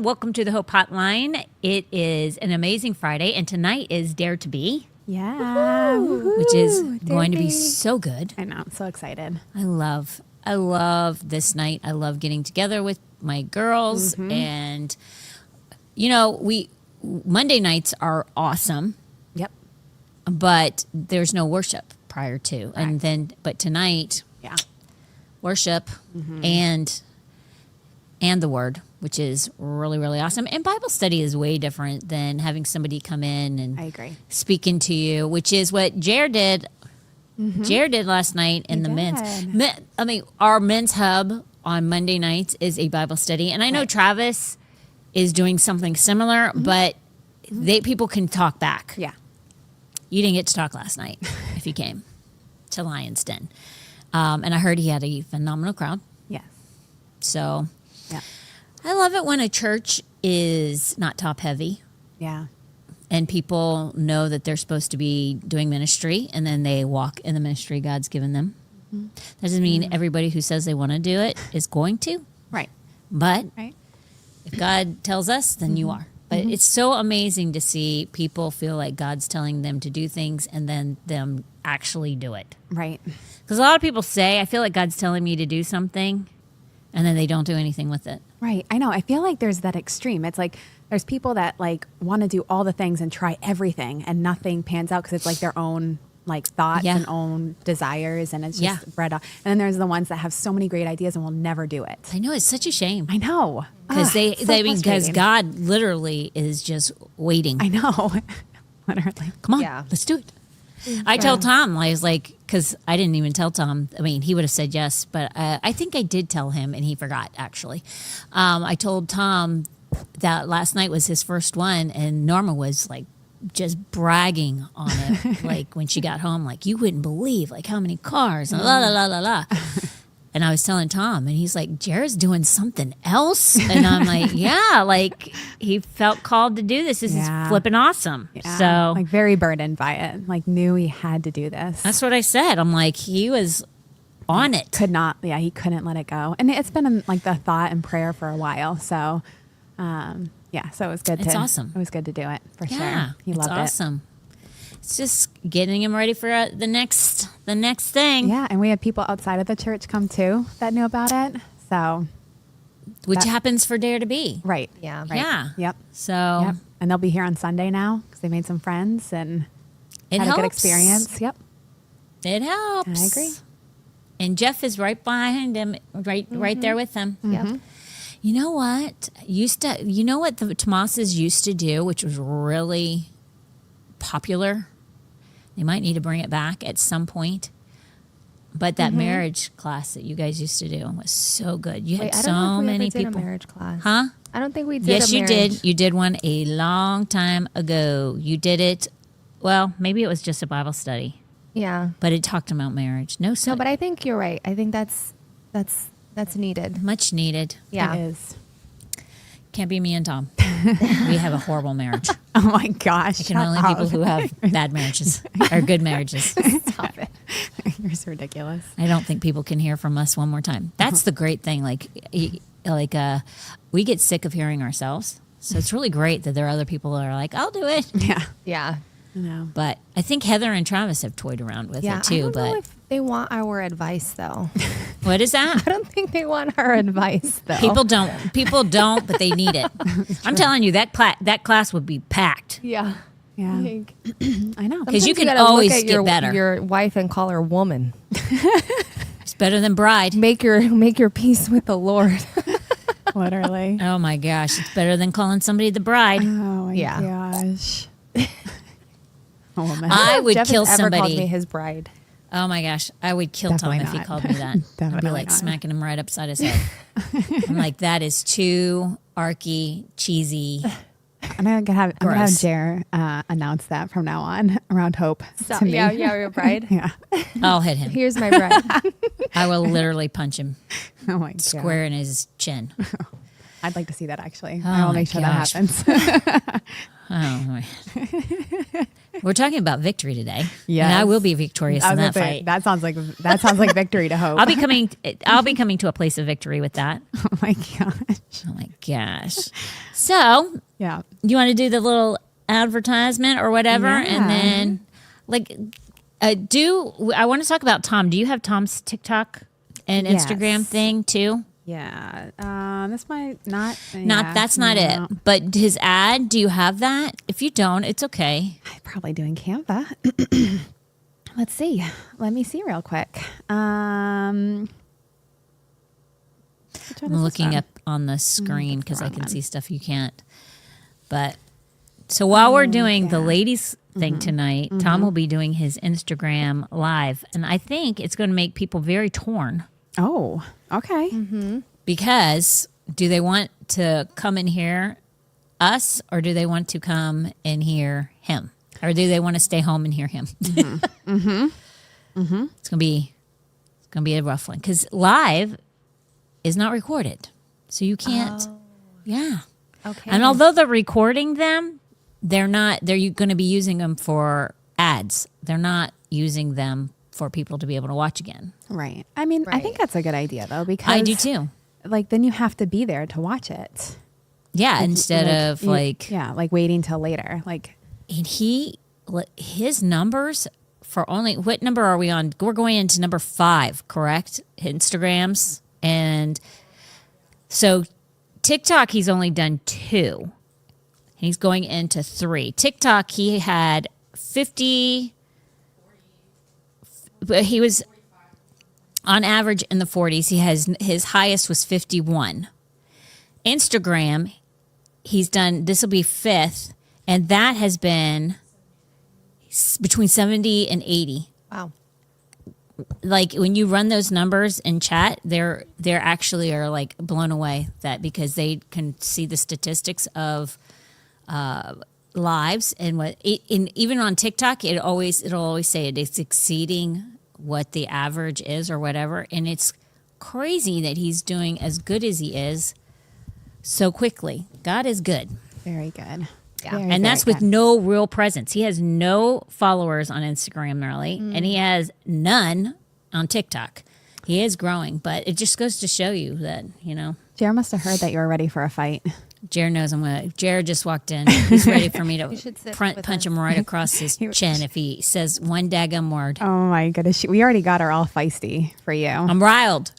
everyone. Welcome to the Hope Hotline. It is an amazing Friday, and tonight is Dare to Be. Yeah. Which is going to be so good. I know. I'm so excited. I love this night. I love getting together with my girls. And, Monday nights are awesome. Yep. But there's no worship prior to. Right. But tonight, worship and the word, which is really, really awesome. And Bible study is way different than having somebody come in and I agree. speaking to you, which is what Jared did. Jared did last night in the men's. Our men's hub on Monday nights is a Bible study. And I know Travis is doing something similar, but people can talk back. Yeah. You didn't get to talk last night if you came to Lion's Den. And I heard he had a phenomenal crowd. Yes. So yeah. I love it when a church is not top heavy. Yeah. And people know that they're supposed to be doing ministry, and then they walk in the ministry God's given them. That doesn't mean everybody who says they want to do it is going to. Right. But if God tells us, then you are. But it's so amazing to see people feel like God's telling them to do things and then them actually do it. Right. Because a lot of people say, I feel like God's telling me to do something, and then they don't do anything with it. Right. I know. I feel like there's that extreme. It's like there's people that like want to do all the things and try everything and nothing pans out because it's like their own like thoughts and own desires, and it's just bred off. And then there's the ones that have so many great ideas and will never do it. I know, it's such a shame. I know. Because because God literally is just waiting. I know. Literally. Come on, let's do it. I told Tom, I was like, because I didn't even tell Tom. I mean, he would have said yes, but I think I did tell him, and he forgot, actually. I told Tom that last night was his first one, and Norma was like just bragging on it, like when she got home, like, you wouldn't believe like how many cars, and la la la la la. And I was telling Tom, and he's like, Jared's doing something else. And I'm like, yeah, like he felt called to do this. This is flipping awesome. Yeah. So like very burdened by it. Like knew he had to do this. That's what I said. I'm like, he was on it. He couldn't let it go. And it's been like the thought and prayer for a while. So, so it was good. It's awesome. It was good to do it for sure. He loved it. It's awesome. It's just getting him ready for the next thing. Yeah, and we had people outside of the church come too that knew about it. So, which happens for Dare to Be. Right. Yeah. Right. Yeah. Yep. So, and they'll be here on Sunday now because they made some friends and had a good experience. Yep. It helps. I agree. And Jeff is right behind him, right there with him. Yep. You know what? You know what the Tomases used to do, which was really popular? They might need to bring it back at some point. But that marriage class that you guys used to do was so good. You had so many people. Did a marriage class. Huh? I don't think we did. Yes, you did. You did one a long time ago. You did it. Well, maybe it was just a Bible study. Yeah. But it talked about marriage. No, but I think you're right. I think that's needed. Much needed. Yeah. It is. Can't be me and Tom. We have a horrible marriage. Oh my gosh. It can only people who have bad marriages or good marriages. Stop it. You're so ridiculous. I don't think people can hear from us one more time. That's the great thing. We get sick of hearing ourselves. So it's really great that there are other people that are like, I'll do it. Yeah. Yeah. I know. But I think Heather and Travis have toyed around with it too. I don't know if they want our advice though. What is that? I don't think they want our advice though. People don't, but they need it. I'm telling you, that class would be packed. Yeah. Yeah. I know. Because you can gotta always look at get better. Your wife and call her woman. It's better than bride. Make your peace with the Lord. Literally. Oh my gosh, it's better than calling somebody the bride. Oh my gosh. Oh, I would Jeff kill has ever somebody. called me his bride. Oh my gosh, I would kill Definitely Tom if he not. called me that. I'd be Definitely like not. smacking him right upside his head. I'm like, that is too arky, cheesy. I'm gonna have Gross. Jer announce that from now on around Hope. To me. Yeah, your bride. Yeah. I'll hit him. Here's my bride. I will literally punch him Oh my god. square in his chin. I'd like to see that actually. I will make sure that happens. Oh, man. We're talking about victory today. Yeah, and I will be victorious in that fight. That sounds like victory to hope. I'll be coming to a place of victory with that. Oh my gosh. Oh my gosh. So, Yeah. you want to do the little advertisement or whatever, Yeah. and then I want to talk about Tom. Do you have Tom's TikTok and Yes. Instagram thing too? Yeah. This might not. That's not no. it. But his ad, do you have that? If you don't, it's okay. I'm probably doing Canva. Let's see. Let me see real quick. I'm looking up on the screen because I can see stuff you can't. But so while we're doing the ladies thing tonight, Tom will be doing his Instagram live, and I think it's going to make people very torn. Oh, okay. Because do they want to come and hear us, or do they want to come and hear him, or do they want to stay home and hear him? It's gonna be a rough one because live is not recorded, so you can't. Yeah. Okay. And although they're recording them, they're not. They're going to be using them for ads. They're not using them for people to be able to watch again. Right. I mean, I think that's a good idea though, because I do too. Like then you have to be there to watch it. Yeah, instead of waiting till later. Like, and his numbers for only, what number are we on? We're going into number 5, correct? Instagrams. And so TikTok, he's only done 2. He's going into 3. TikTok, he had 50. He was on average in the 40s. His highest was 51. Instagram, he's done, this will be 5th, and that has been between 70 and 80. Wow. Like when you run those numbers in chat, they're actually are like blown away because they can see the statistics of lives and even on TikTok, it'll always say it's exceeding what the average is or whatever, and it's crazy that he's doing as good as he is so quickly. God is good. very good. Yeah. And that's with no real presence. He has no followers on Instagram really, and he has none on TikTok. He is growing, but it just goes to show you that, Jared must have heard that you were ready for a fight. Jared knows I'm going to. Jared just walked in. He's ready for me to should sit punch with him right across his chin if he says one daggum word. Oh my goodness. We already got her all feisty for you. I'm riled.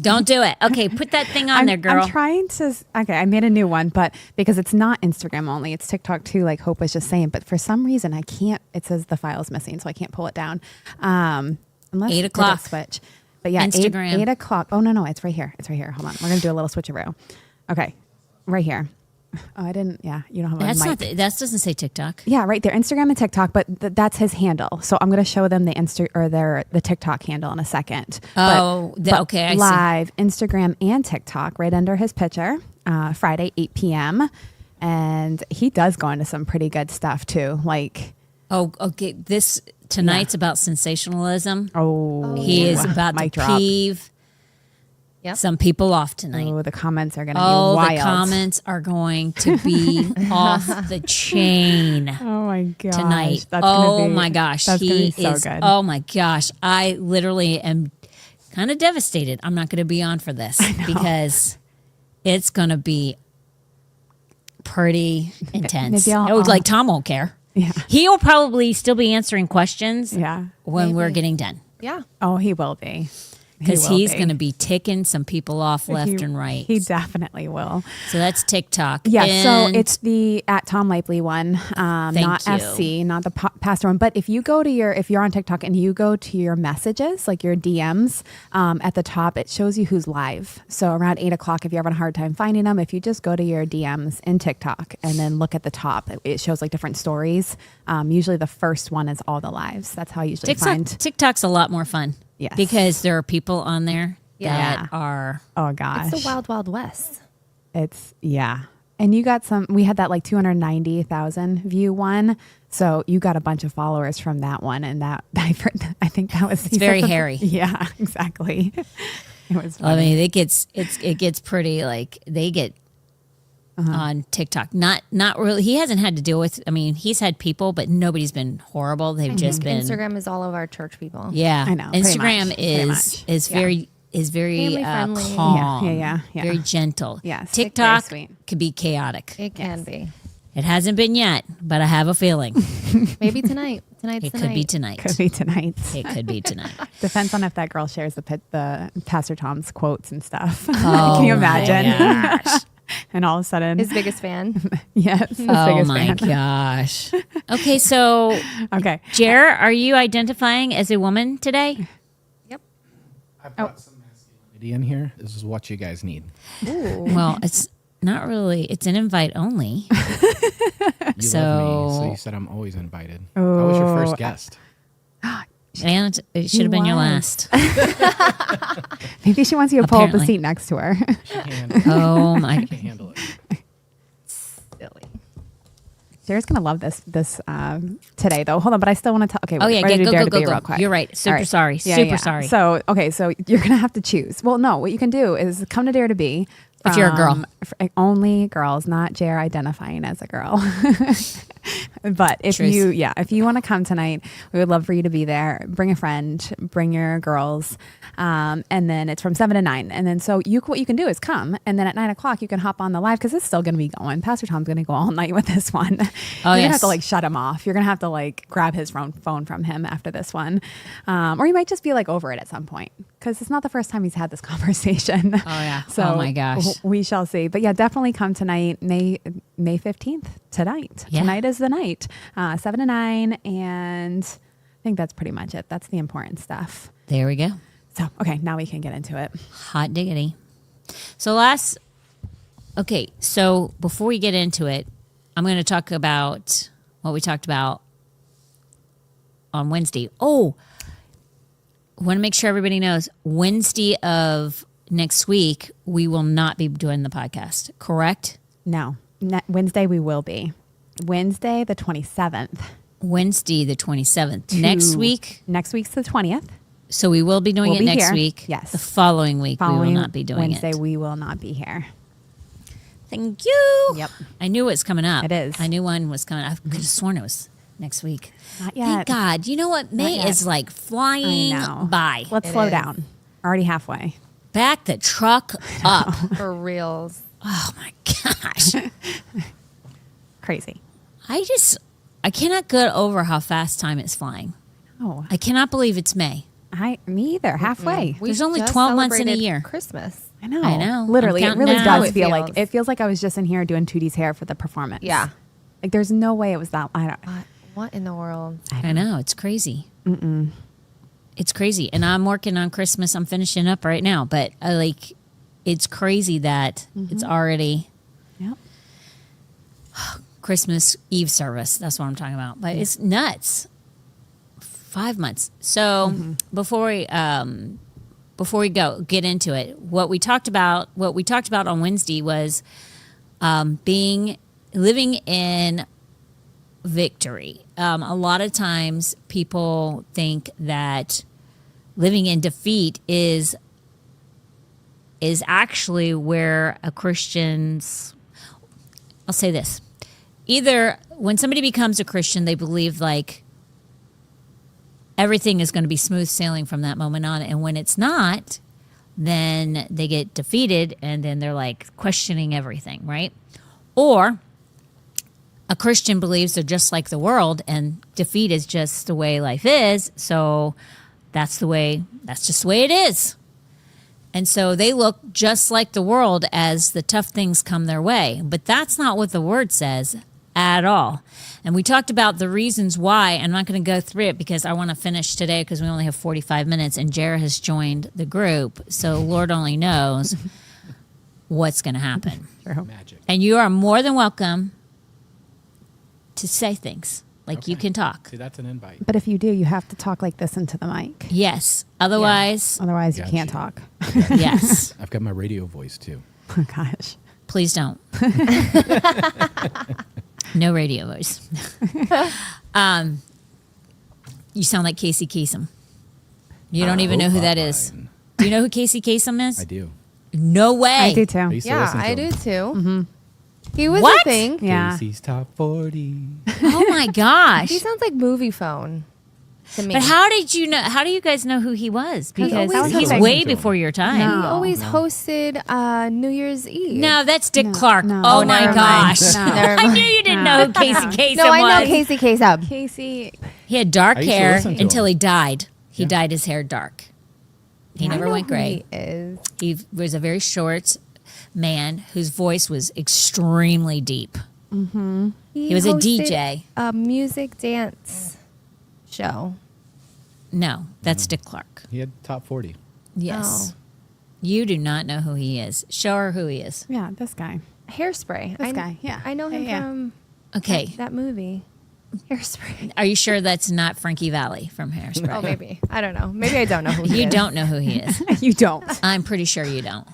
Don't do it. Okay, put that thing on there, girl. I'm trying to. Okay, I made a new one, but because it's not Instagram only, it's TikTok too, like Hope was just saying. But for some reason, I can't. It says the file's missing, so I can't pull it down. Unless 8 o'clock. switch. But yeah, Instagram. 8 o'clock. Oh, no, it's right here. It's right here. Hold on. We're going to do a little switcheroo. Okay, right here. Oh, I didn't. Yeah, you don't have a That's mic. not. That doesn't say TikTok. Yeah, right there, Instagram and TikTok, but that's his handle. So I'm going to show them the the TikTok handle in a second. Oh, but okay, I see. live Instagram and TikTok right under his picture, Friday 8 p.m. And he does go into some pretty good stuff too. Like, Oh, okay. Tonight's about sensationalism. He is about to mic drop. peeve Yep. some people off tonight. Oh, the comments are going to be wild. The comments are going to be off the chain Oh my gosh. tonight. That's my gosh. That's going to be so is. good. Oh my gosh. I literally am kind of devastated. I'm not going to be on for this because it's going to be pretty intense. Maybe I'll- Like Tom won't care. Yeah. He'll probably still be answering questions Yeah. when we're Maybe. getting done. Yeah. Oh, he will be. Because will he's be. going to be ticking some people off left and right. He definitely will. So that's TikTok. Yeah, And so it's the at Tom Lipley one, not you. SC, not the pastor one. But if you go to if you're on TikTok and you go to your messages, like your DMs, at the top, it shows you who's live. So around 8 o'clock, if you're having a hard time finding them, if you just go to your DMs in TikTok and then look at the top, it shows like different stories. Usually the first one is all the lives. That's how I usually find. TikTok's a lot more fun. Yes. Because there are people on there Yeah. that are. Oh gosh. It's the wild, wild west. It's yeah. And you got we had that like 290,000 view one. So you got a bunch of followers from that one. And that, I think that was. It's very hairy. Yeah, exactly. It was I funny. mean, it gets pretty like they get on TikTok. Not really. He hasn't had to deal with. I mean, he's had people, but nobody's been horrible. They've just been. Instagram is all of our church people. Yeah, I know. Instagram Pretty much. is very Family friendly. calm. Yeah. Very gentle. Yes, TikTok very sweet. could be chaotic. It can be. It hasn't been yet, but I have a feeling Maybe tonight. Tonight's it the could night. be tonight. Could be tonight. It could be tonight. Depends on if that girl shares the Pastor Tom's quotes and stuff. Oh, Can you imagine? my gosh. And all of a sudden, His biggest fan. yes. His Oh biggest my fan. gosh. Okay, so Okay. Jer, are you identifying as a woman today? Yep. I've got some masculinity in here. This is what you guys need. Ooh. Well, it's not really. It's an invite only. You So- love me, so you said I'm always invited. I was your first guest. And it should have been your was. last. Maybe she wants you to pull up the Apparently. seat next to her. She can't, Oh my. can't handle it. Silly. Sarah's gonna love this today though. Hold on, but I still want to tell. Okay, Oh yeah, ready to dare to go, be go. real quick. You're right. Super All right. sorry. Yeah, Super yeah. sorry. So okay, so you're gonna have to choose. Well, no, what you can do is come to Dare to Be. If you're a girl. Only girls, not Jer identifying as a girl. But if Truth. if you want to come tonight, we would love for you to be there. Bring a friend, bring your girls, and then it's from 7 to 9. And then so what you can do is come, and then at 9 o'clock you can hop on the live because it's still going to be going. Pastor Tom's going to go all night with this one. Oh, You're gonna yes. have to like shut him off. You're gonna have to like grab his phone from him after this one, or you might just be like over it at some point because it's not the first time he's had this conversation. Oh, yeah. So Oh, my gosh. we shall see. But yeah, definitely come tonight, May 15th. Tonight. Yeah. Tonight is the night, 7 to 9, and I think that's pretty much it. That's the important stuff. There we go. So okay, now we can get into it. Hot diggity. So so before we get into it, I'm going to talk about what we talked about on Wednesday. Oh, I want to make sure everybody knows Wednesday of next week, we will not be doing the podcast, correct? No, Wednesday we will be. Wednesday the 27th. Wednesday, the 27th. Next week. Next week's the 20th. So we will be doing We'll it be next here. week. Yes. The following week, we will not be doing Wednesday, it. we will not be here. Thank you. Yep. I knew it was coming up. It is. I knew one was coming. I could have sworn it was next week. Not yet. Thank God. You know what? May yet. is like I flying know. by. Let's It slow is. down. Already halfway. Back the truck up. For reals. Oh my gosh. Crazy. I cannot get over how fast time is flying. Oh, I cannot believe it's May. me either. Halfway. We There's only just 12 months in a celebrated year. Christmas. I know. I know. Literally, I'm it really counting down. does It feel feels. like it feels like I was just in here doing Tootie's hair for the performance. Yeah. Like there's no way it was that. I don't. What in the world? I know. It's crazy. It's crazy. And I'm working on Christmas. I'm finishing up right now. But it's crazy that it's already Yep. Christmas Eve service. That's what I'm talking about. But it's nuts. 5 months. So before we get into it, what we talked about on Wednesday was living in victory. A lot of times people think that living in defeat is actually where a Christian's, I'll say this, either when somebody becomes a Christian, they believe like everything is going to be smooth sailing from that moment on. And when it's not, then they get defeated and then they're like questioning everything, right? Or a Christian believes they're just like the world and defeat is just the way life is. So that's just the way it is. And so they look just like the world as the tough things come their way. But that's not what the word says at all. And we talked about the reasons why. I'm not going to go through it because I want to finish today because we only have 45 minutes and Jara has joined the group. So Lord only knows what's going to happen. Magic. And you are more than welcome to say things. Like you Okay. can talk. See, that's an invite. But if you do, you have to talk like this into the mic. Yes. Otherwise, Otherwise, you Gotcha. can't talk. yes. I've got my radio voice too. Oh gosh. Please don't. No radio voice. You sound like Casey Kasem. You don't even know who that is. Hotline. Do you know who Casey Kasem is? I do. No way. I do too. I used to Yeah, listen to I him. do too. He was What? a thing. Yeah. Casey's top 40. Oh my gosh. He sounds like movie phone to me. But how did you know? How do you guys know who he was? Because always he's hosted. way before your time. He No. always hosted New Year's Eve. No, that's Dick No, Clark. no. Oh Oh, my never mind. gosh. No. Never I mind. knew you didn't No. know who Casey Kasem No, I know was. Casey Kasem. Casey. He had dark I used to hair listen to until him. he died. He Yeah. dyed his hair dark. He I never know went who gray. He is. He was a very short man whose voice was extremely deep. He was a hosted DJ. A music dance show. No, that's Dick Clark. He had top 40. Yes. Oh. You do not know who he is. Show her who he is. Yeah, this guy. Hairspray. This guy, yeah. I know him Yeah. from Okay. that movie. Hairspray. Are you sure that's not Frankie Valli from Hairspray? Oh, maybe. I don't know. Maybe I don't know who he You is. don't know who he is. You don't. I'm pretty sure you don't.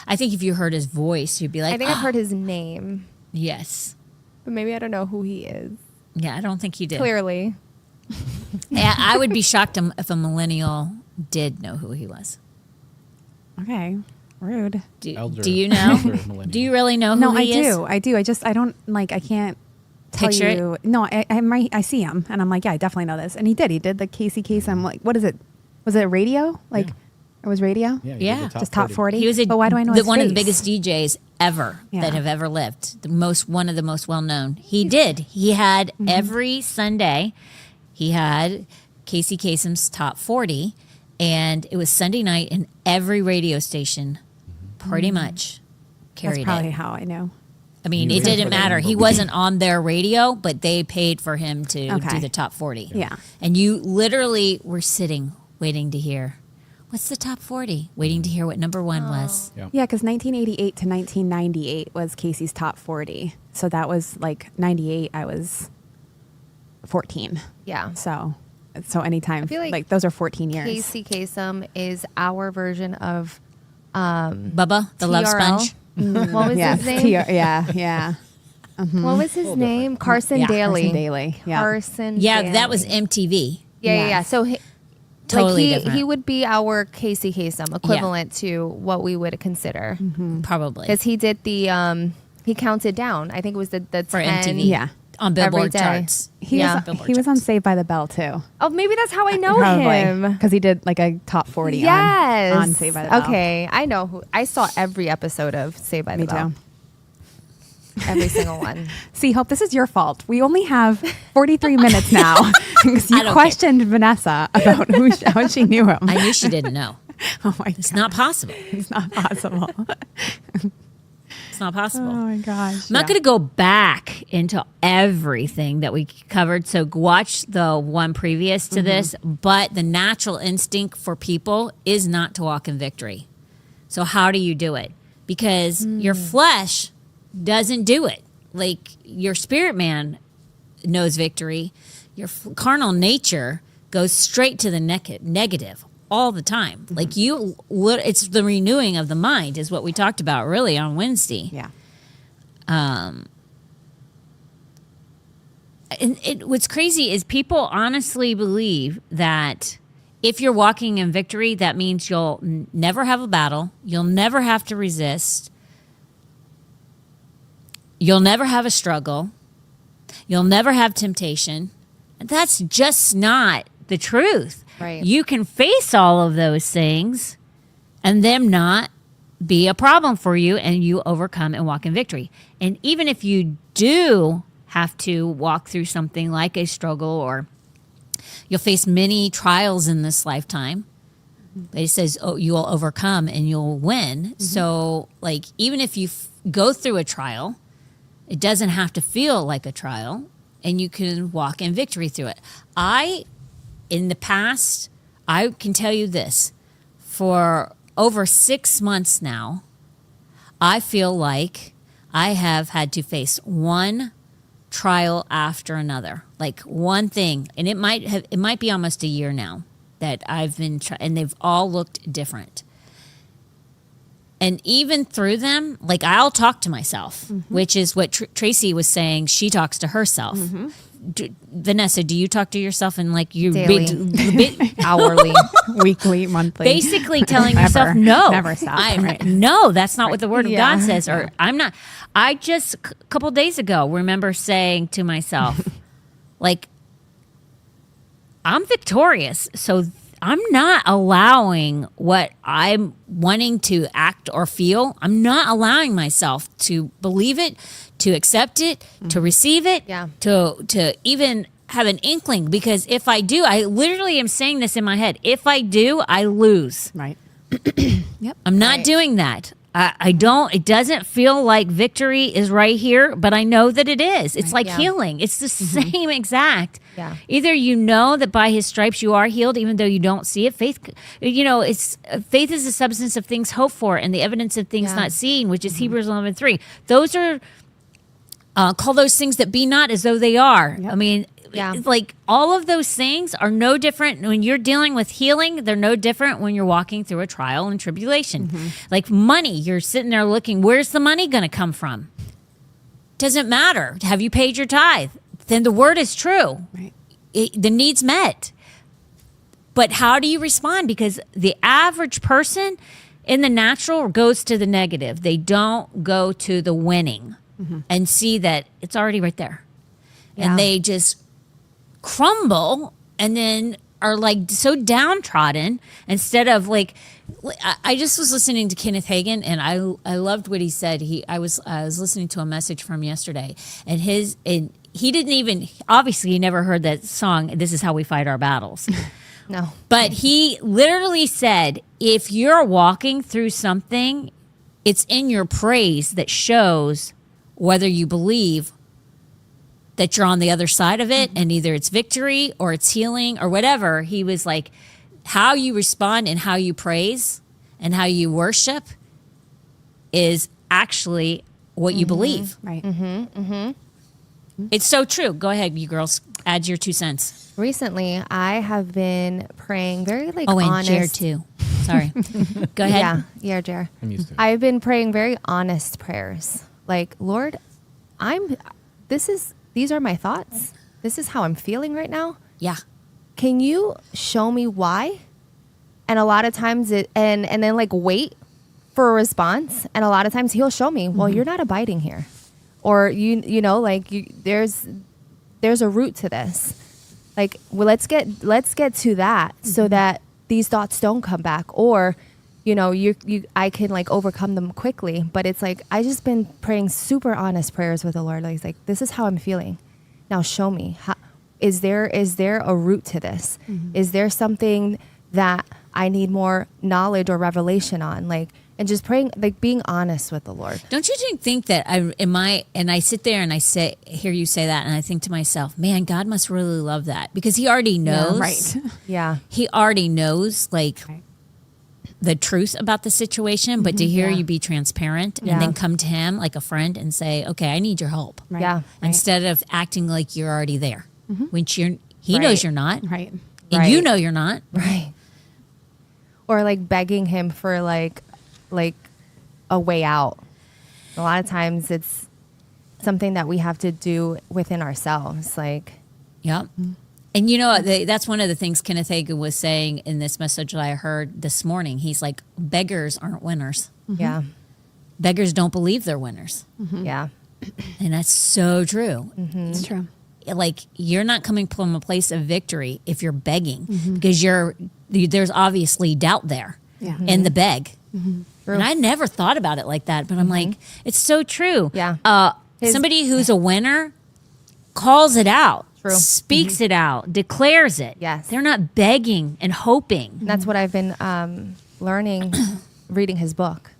I think if you heard his voice, you'd be like, I think I've "Ah, heard his name, yes. but maybe I don't know who he is. Yeah, I don't think you did. Clearly. Yeah, I would be shocked if a millennial did know who he was. Okay. Rude. Do you know? elder millennial. Do you really know who No, I he is? do. I do. I don't like. I can't tell Picture it? you. No, I see him, and I'm like, yeah, I definitely know this. And he did. He did the Casey Kasem. I'm like, what is it? Was it radio? Like, Yeah. it was radio. Yeah. he Yeah. did the Just top 40. He was But why do I know his one of the face? biggest DJs ever Yeah. that have ever lived. One of the most well known. He did. He had Mm-hmm. every Sunday. He had Casey Kasem's top 40, and it was Sunday night, and every radio station pretty much That's carried probably it. how I know. I mean, He it was didn't put in, matter. but He we wasn't on their radio, but they paid for him to Okay. do the top 40. Yeah. And you literally were sitting, waiting to hear, what's the top 40? Waiting to hear what number one was. Yeah. Yeah, because 1988 to 1998 was Casey's top 40. So that was like 98. I was 14. Yeah. So anytime, I feel like those are 14 years. Casey Kasem is our version of Bubba, the love TRL. sponge. What was Yes, his name? yeah. What was his name? Carson Yeah, Daly. Carson Daly. Yeah. Carson Yeah, Daly. that was MTV. Yeah. Yes. So Totally he different. would be our Casey Kasem equivalent to what we would consider Probably. because he did the he counted down. I think it was the For 10 MTV. Yeah. On Billboard day. charts. He Yeah. was Billboard he was on charts. Saved by the Bell too. Oh, maybe that's how I know him. because he did like a top 40 Yes. on Saved by the Bell. Okay, I know who. I saw every episode of Saved by Me the Bell. too. Every single one. See, Hope, this is your fault. We only have 43 minutes now because I you don't questioned Vanessa about how she knew him. I knew she didn't know. Oh my It's god, not possible. it's not possible. It's not possible. Oh my gosh. I'm not going to go back into everything that we covered. So watch the one previous to this. But the natural instinct for people is not to walk in victory. So how do you do it? Because your flesh doesn't do it. Like your spirit man knows victory. Your carnal nature goes straight to the negative all the time. Like it's the renewing of the mind is what we talked about really on Wednesday. Yeah. And what's crazy is people honestly believe that if you're walking in victory, that means you'll never have a battle. You'll never have to resist. You'll never have a struggle. You'll never have temptation. That's just not the truth. Right. You can face all of those things and them not be a problem for you, and you overcome and walk in victory. And even if you do have to walk through something like a struggle, or you'll face many trials in this lifetime, but it says, oh, you will overcome and you'll win. So like, even if you go through a trial, it doesn't have to feel like a trial, and you can walk in victory through it. In the past, I can tell you this, for over 6 months now, I feel like I have had to face one trial after another, like one thing. And it might be almost a year now that I've been, and they've all looked different. And even through them, like I'll talk to myself, which is what Tracy was saying. She talks to herself. Vanessa, do you talk to yourself in like you Daily. Hourly, weekly, monthly. basically telling yourself no, never stop. Right. no, that's not what the word of Yeah. God says, or I'm not. I just a couple days ago remember saying to myself, like, I'm victorious, so I'm not allowing what I'm wanting to act or feel. I'm not allowing myself to believe it, to accept it, to receive it, to even have an inkling. Because if I do, I literally am saying this in my head. If I do, I lose. Right. I'm not doing that. I don't. It doesn't feel like victory is right here, but I know that it is. It's like healing. It's the same exact. Yeah. Either you know that by His stripes you are healed, even though you don't see it. Faith, faith is the substance of things hoped for, and the evidence of things not seen, which is Hebrews 11:3. Those are call those things that be not as though they are. I mean. Yeah. Like all of those things are no different when you're dealing with healing. They're no different when you're walking through a trial and tribulation. Like money, you're sitting there looking, where's the money going to come from? Doesn't matter. Have you paid your tithe? Then the word is true. Right. The need's met. But how do you respond? Because the average person in the natural goes to the negative. They don't go to the winning and see that it's already right there. Yeah. And they just crumble and then are like so downtrodden instead of like I just was listening to Kenneth Hagin and I loved what he said. I was listening to a message from yesterday and he didn't even obviously he never heard that song, This Is How We Fight Our Battles. No. But he literally said if you're walking through something, it's in your praise that shows whether you believe that you're on the other side of it and either it's victory or it's healing or whatever. He was like, how you respond and how you praise and how you worship is actually what you believe. Right. It's so true. Go ahead, you girls. Add your 2 cents. Recently, I have been praying very And honest. Jared too. Sorry. Go ahead. Yeah, Jared. I'm used to it. I've been praying very honest prayers. Like, Lord, these are my thoughts. This is how I'm feeling right now. Yeah. Can you show me why? And a lot of times and then like wait for a response. And a lot of times he'll show me, well, you're not abiding here. Or there's a root to this. Like, well, let's get to that so that these thoughts don't come back. Or, I can like overcome them quickly. But it's like, I just been praying super honest prayers with the Lord. Like, this is how I'm feeling. Now show me. Is there a root to this? Is there something that I need more knowledge or revelation on? Like, and just praying, like being honest with the Lord. Don't you think that I sit there and hear you say that and I think to myself, man, God must really love that because he already knows. Yeah, right. Yeah. He already knows like the truth about the situation, but to hear you be transparent and then come to him like a friend and say, okay, I need your help. Right. Yeah. Instead of acting like you're already there, which he knows you're not. Right. And you know you're not. Right. Or like begging him for like a way out. A lot of times it's something that we have to do within ourselves. Like, Yep. And that's one of the things Kenneth Hagin was saying in this message that I heard this morning. He's like, beggars aren't winners. yeah. Beggars don't believe they're winners. Yeah. And that's so true. It's true. Like you're not coming from a place of victory if you're begging because there's obviously doubt there in the beg. And I never thought about it like that, but I'm like, it's so true. Yeah. Somebody who's a winner calls it out, True. speaks it out, declares it. Yes. They're not begging and hoping. And that's what I've been learning, reading his book,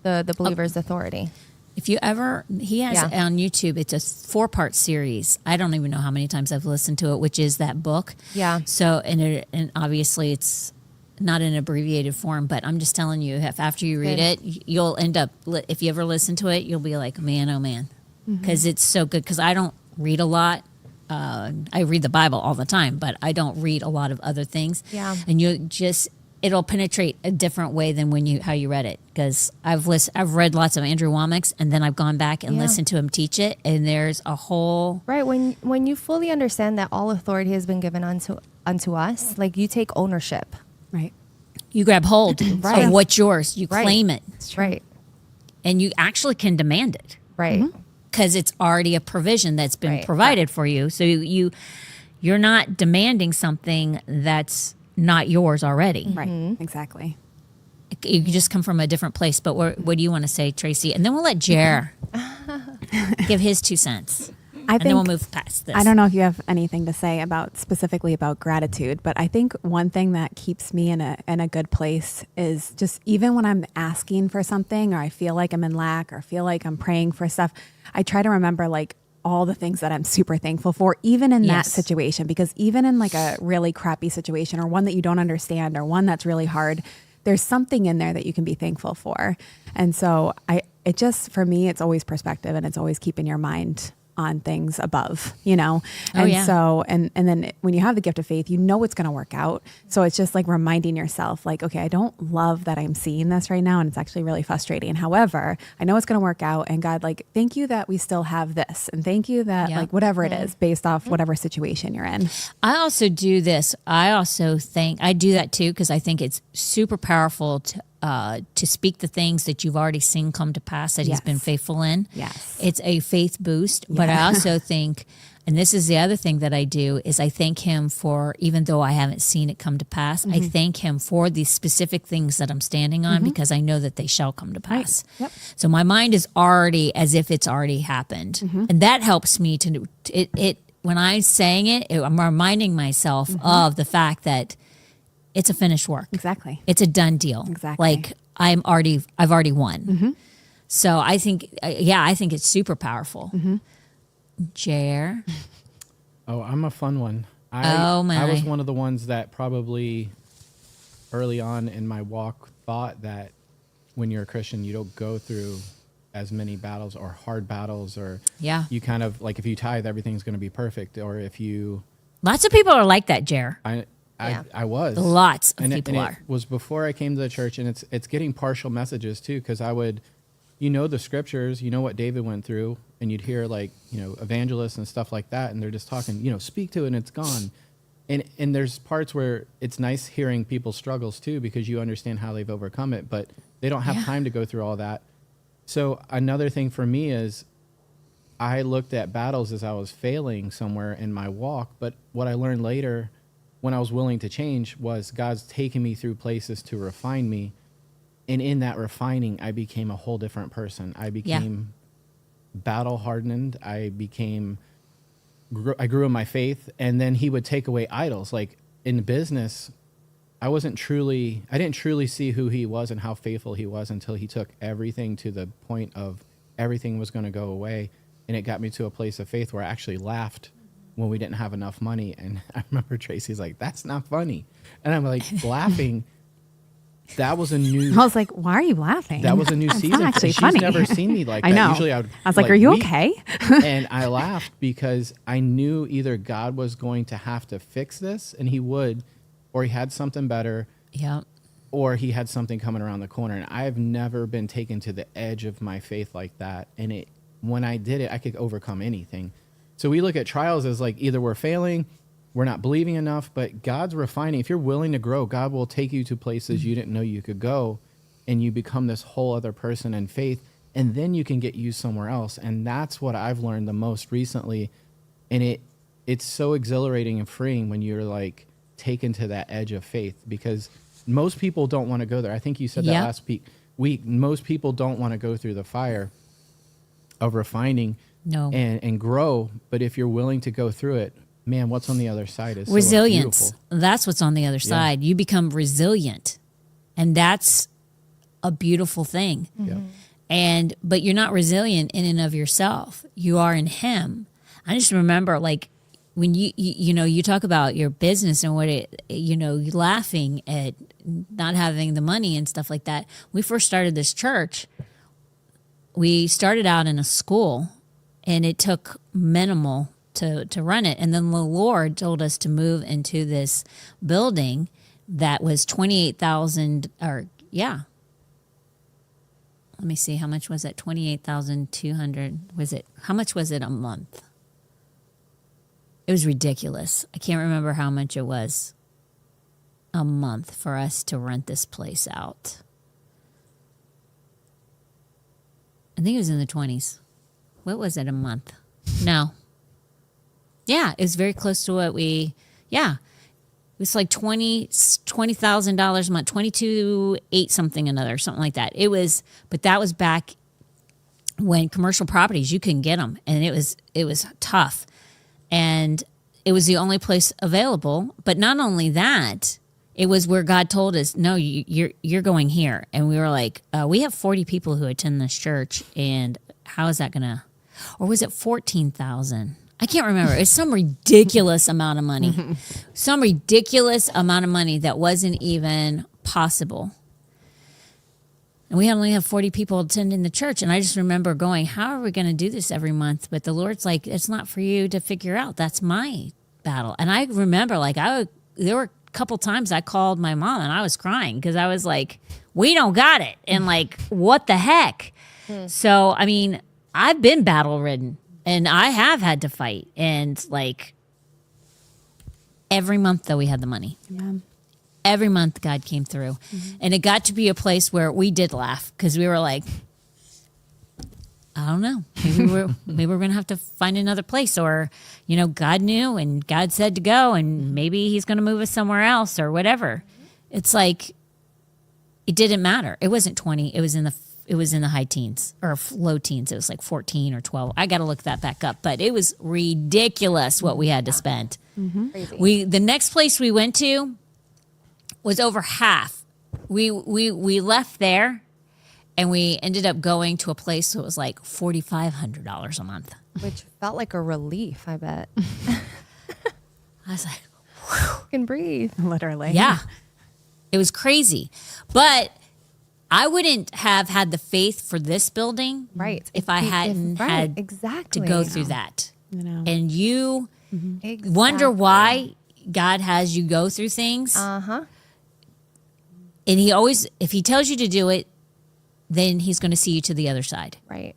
The Believer's Authority. If you ever, he has Yeah. on YouTube, it's a 4-part series. I don't even know how many times I've listened to it, which is that book. Yeah. So, and obviously it's not in abbreviated form, but I'm just telling you, if after you read it, you'll end up, if you ever listen to it, you'll be like, man, oh man. Because it's so good. Because I don't read a lot. I read the Bible all the time, but I don't read a lot of other things. Yeah. And you just, it'll penetrate a different way than how you read it. Because I've read lots of Andrew Womack's, and then I've gone back and listened to him teach it, and there's a whole right when you fully understand that all authority has been given unto us, like you take ownership. Right. You grab hold of what's yours. You claim it. Right. And you actually can demand it. Right. Because it's already a provision that's been provided for you. So you're not demanding something that's not yours already. Right. Exactly. You just come from a different place. But what do you want to say, Tracy? And then we'll let Jer give his 2 cents. And then we'll move past this. I don't know if you have anything to say specifically about gratitude, but I think one thing that keeps me in a good place is just even when I'm asking for something, or I feel like I'm in lack, or feel like I'm praying for stuff, I try to remember like all the things that I'm super thankful for, even in that situation, because even in like a really crappy situation, or one that you don't understand, or one that's really hard, there's something in there that you can be thankful for. And so for me, it's always perspective, and it's always keeping your mind on things above, So, and then when you have the gift of faith, it's going to work out. So it's just like reminding yourself like, okay, I don't love that I'm seeing this right now, and it's actually really frustrating. However, I know it's going to work out, and God, like, thank you that we still have this, and thank you that like whatever it is based off whatever situation you're in. I also do this. I do that too, because I think it's super powerful to speak the things that you've already seen come to pass that he's been faithful in. Yes. It's a faith boost. But I also think, and this is the other thing that I do, is I thank him for, even though I haven't seen it come to pass, I thank him for these specific things that I'm standing on, because I know that they shall come to pass. Right. Yep. So my mind is already as if it's already happened. And that helps me when I'm saying it, I'm reminding myself of the fact that it's a finished work. Exactly. It's a done deal. Exactly. Like I've already won. So I think, I think it's super powerful. Jer. Oh, I'm a fun one. Oh, my. I was one of the ones that probably early on in my walk thought that when you're a Christian, you don't go through as many battles or hard battles, or you kind of like, if you tithe, everything's going to be perfect. Or if you, lots of people are like that, Jer. I was. Lots of people are. It was before I came to the church, and it's getting partial messages too, because I would, the scriptures, what David went through, and you'd hear like, evangelists and stuff like that, and they're just talking, speak to it and it's gone. And there's parts where it's nice hearing people's struggles too, because you understand how they've overcome it, but they don't have time to go through all that. So another thing for me is I looked at battles as I was failing somewhere in my walk, but what I learned later when I was willing to change was God's taking me through places to refine me. And in that refining, I became a whole different person. I became battle hardened. I grew in my faith. And then he would take away idols. Like in business, I didn't truly see who he was and how faithful he was until he took everything to the point of everything was going to go away. And it got me to a place of faith where I actually laughed when we didn't have enough money. And I remember Tracy's like, that's not funny. And I'm like laughing. That was a new. I was like, why are you laughing? That was a new season. Not actually She's funny. never seen me like that. I know. Usually I was like, are you okay? And I laughed because I knew either God was going to have to fix this, and he would, or he had something better. Yeah. Or he had something coming around the corner. And I've never been taken to the edge of my faith like that. And when I did it, I could overcome anything. So we look at trials as like either we're failing, we're not believing enough, but God's refining. If you're willing to grow, God will take you to places you didn't know you could go, and you become this whole other person in faith, and then you can get used somewhere else. And that's what I've learned the most recently. And it's so exhilarating and freeing when you're like taken to that edge of faith, because most people don't want to go there. I think you said that last week. Most people don't want to go through the fire of refining and grow. But if you're willing to go through it, man, what's on the other side is resilience. So beautiful. That's what's on the other side. You become resilient, and that's a beautiful thing. Yeah. But you're not resilient in and of yourself. You are in him. I just remember like when you talk about your business and what you're laughing at not having the money and stuff like that. We first started this church. We started out in a school, and it took minimal to run it. And then the Lord told us to move into this building that was 28,000 or yeah. Let me see, how much was it? 28,200. How much was it a month? It was ridiculous. I can't remember how much it was a month for us to rent this place out. I think it was in the 20s. What was it a month? No. Yeah, it was very close to what it was like $20,000 a month, 22,800 something another, something like that. But that was back when commercial properties, you couldn't get them, and it was tough, and it was the only place available. But not only that, it was where God told us, no, you're going here. And we were like, we have 40 people who attend this church, and how is that gonna? Or was it 14,000? I can't remember. It's some ridiculous amount of money. Some ridiculous amount of money that wasn't even possible. And we only have 40 people attending the church. And I just remember going, how are we going to do this every month? But the Lord's like, it's not for you to figure out. That's my battle. And I remember there were a couple times I called my mom and I was crying because I was like, we don't got it. And like, what the heck? So, I mean, I've been battle ridden. And I have had to fight. And like every month though we had the money. Yeah. Every month God came through. And it got to be a place where we did laugh because we were like, I don't know. Maybe we're going to have to find another place, or, God knew and God said to go, and maybe he's going to move us somewhere else or whatever. It's like, it didn't matter. It wasn't 20. It was in the high teens or low teens. It was like 14 or 12. I got to look that back up, but it was ridiculous what we had to spend. The next place we went to was over half. We left there and we ended up going to a place that was like $4,500 a month. Which felt like a relief, I bet. I was like, whew, can breathe. Literally. Yeah. It was crazy. But I wouldn't have had the faith for this building, right? If I hadn't had exactly to go through that. And you exactly. wonder why God has you go through things. And he always, if he tells you to do it, then he's going to see you to the other side. Right.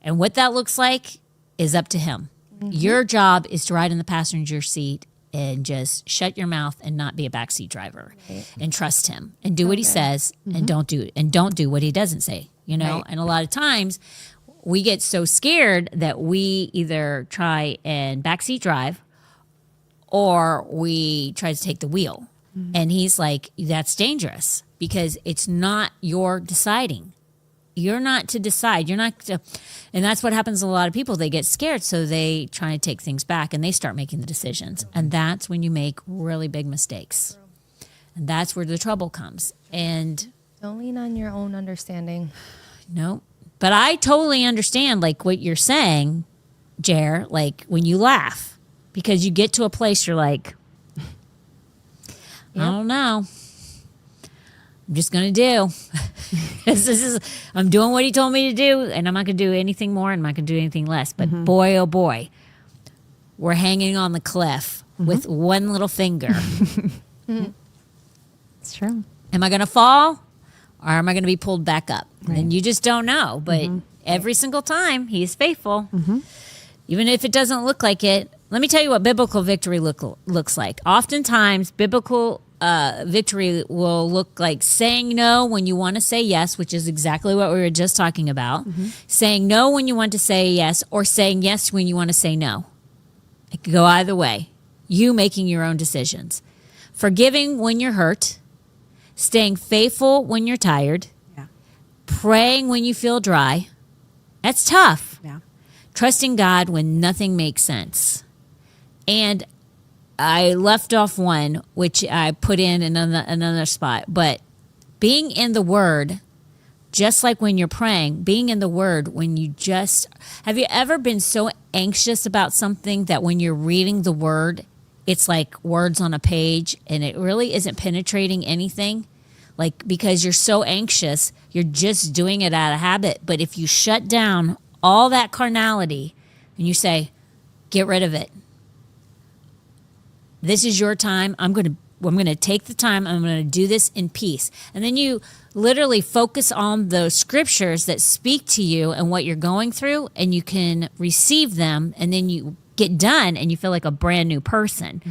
And what that looks like is up to him. Your job is to ride in the passenger seat and just shut your mouth and not be a backseat driver, and trust him and do what he says, and don't do what he doesn't say, Right. And a lot of times we get so scared that we either try and backseat drive or we try to take the wheel. And he's like, that's dangerous because it's not your deciding. You're not to decide. You're not to, and that's what happens to a lot of people. They get scared, so they try to take things back, and they start making the decisions. And that's when you make really big mistakes. And that's where the trouble comes. And don't lean on your own understanding. No. But I totally understand, like, what you're saying, Jer, like, when you laugh. Because you get to a place you're like, I don't know. I'm just going to do. I'm doing what he told me to do, and I'm not going to do anything more, and I'm not going to do anything less. But boy, oh boy, we're hanging on the cliff with one little finger. It's true. Am I going to fall, or am I going to be pulled back up? Right. And you just don't know. But every single time, he is faithful. Even if it doesn't look like it. Let me tell you what biblical victory looks like. Oftentimes, biblical victory will look like saying no when you want to say yes, which is exactly what we were just talking about. Saying no when you want to say yes, or saying yes when you want to say no. It could go either way. You making your own decisions. Forgiving when you're hurt. Staying faithful when you're tired. Yeah. Praying when you feel dry. That's tough. Yeah. Trusting God when nothing makes sense. And I left off one, which I put in another spot. But being in the Word, just like when you're praying, being in the Word when you just... Have you ever been so anxious about something that when you're reading the Word, it's like words on a page and it really isn't penetrating anything? Like, because you're so anxious, you're just doing it out of habit. But if you shut down all that carnality and you say, get rid of it. This is your time. I'm going to I'm going to take the time. I'm going to do this in peace. And then you literally focus on those scriptures that speak to you and what you're going through, and you can receive them, and then you get done and you feel like a brand new person.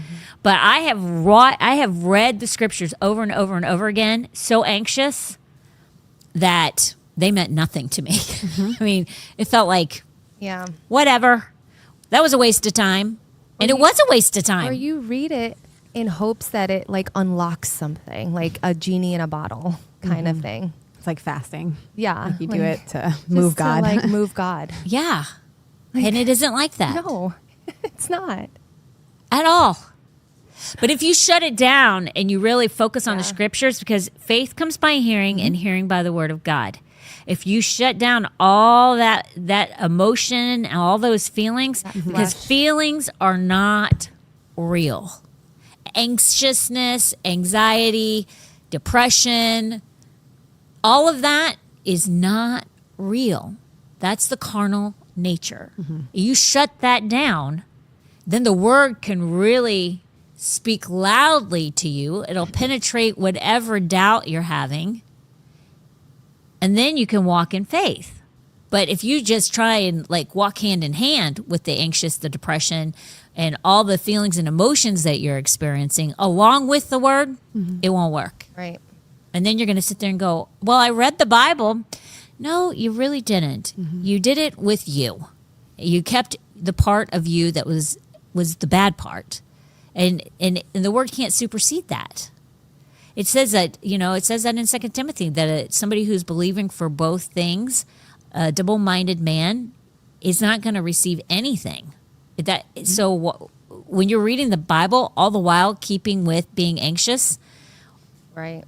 But I have read the scriptures over and over and over again, so anxious that they meant nothing to me. I mean, it felt like, Yeah. whatever. That was a waste of time. And it was a waste of time. Or you read it in hopes that it like unlocks something, like a genie in a bottle kind of thing. It's like fasting. Yeah. Like you do like, it to move just to, God. like move God. Yeah. And it isn't like that No, it's not. at all. But if you shut it down and you really focus on the Yeah. scriptures, because faith comes by hearing and hearing by the word of God. If you shut down all that emotion and all those feelings, because flesh. feelings are not real. Anxiousness, anxiety, depression, all of that is not real. That's the carnal nature. You shut that down, then the word can really speak loudly to you. It'll penetrate whatever doubt you're having, and then you can walk in faith. But if you just try and like walk hand in hand with the anxious, the depression, and all the feelings and emotions that you're experiencing along with the word, it won't work. Right. And then you're going to sit there and go, well, I read the Bible. No, you really didn't. You did it with you. You kept the part of you that was the bad part. And the word can't supersede that. It says that, it says that in 2 Timothy, that somebody who's believing for both things, a double-minded man, is not going to receive anything. So when you're reading the Bible, all the while keeping with being anxious, Right.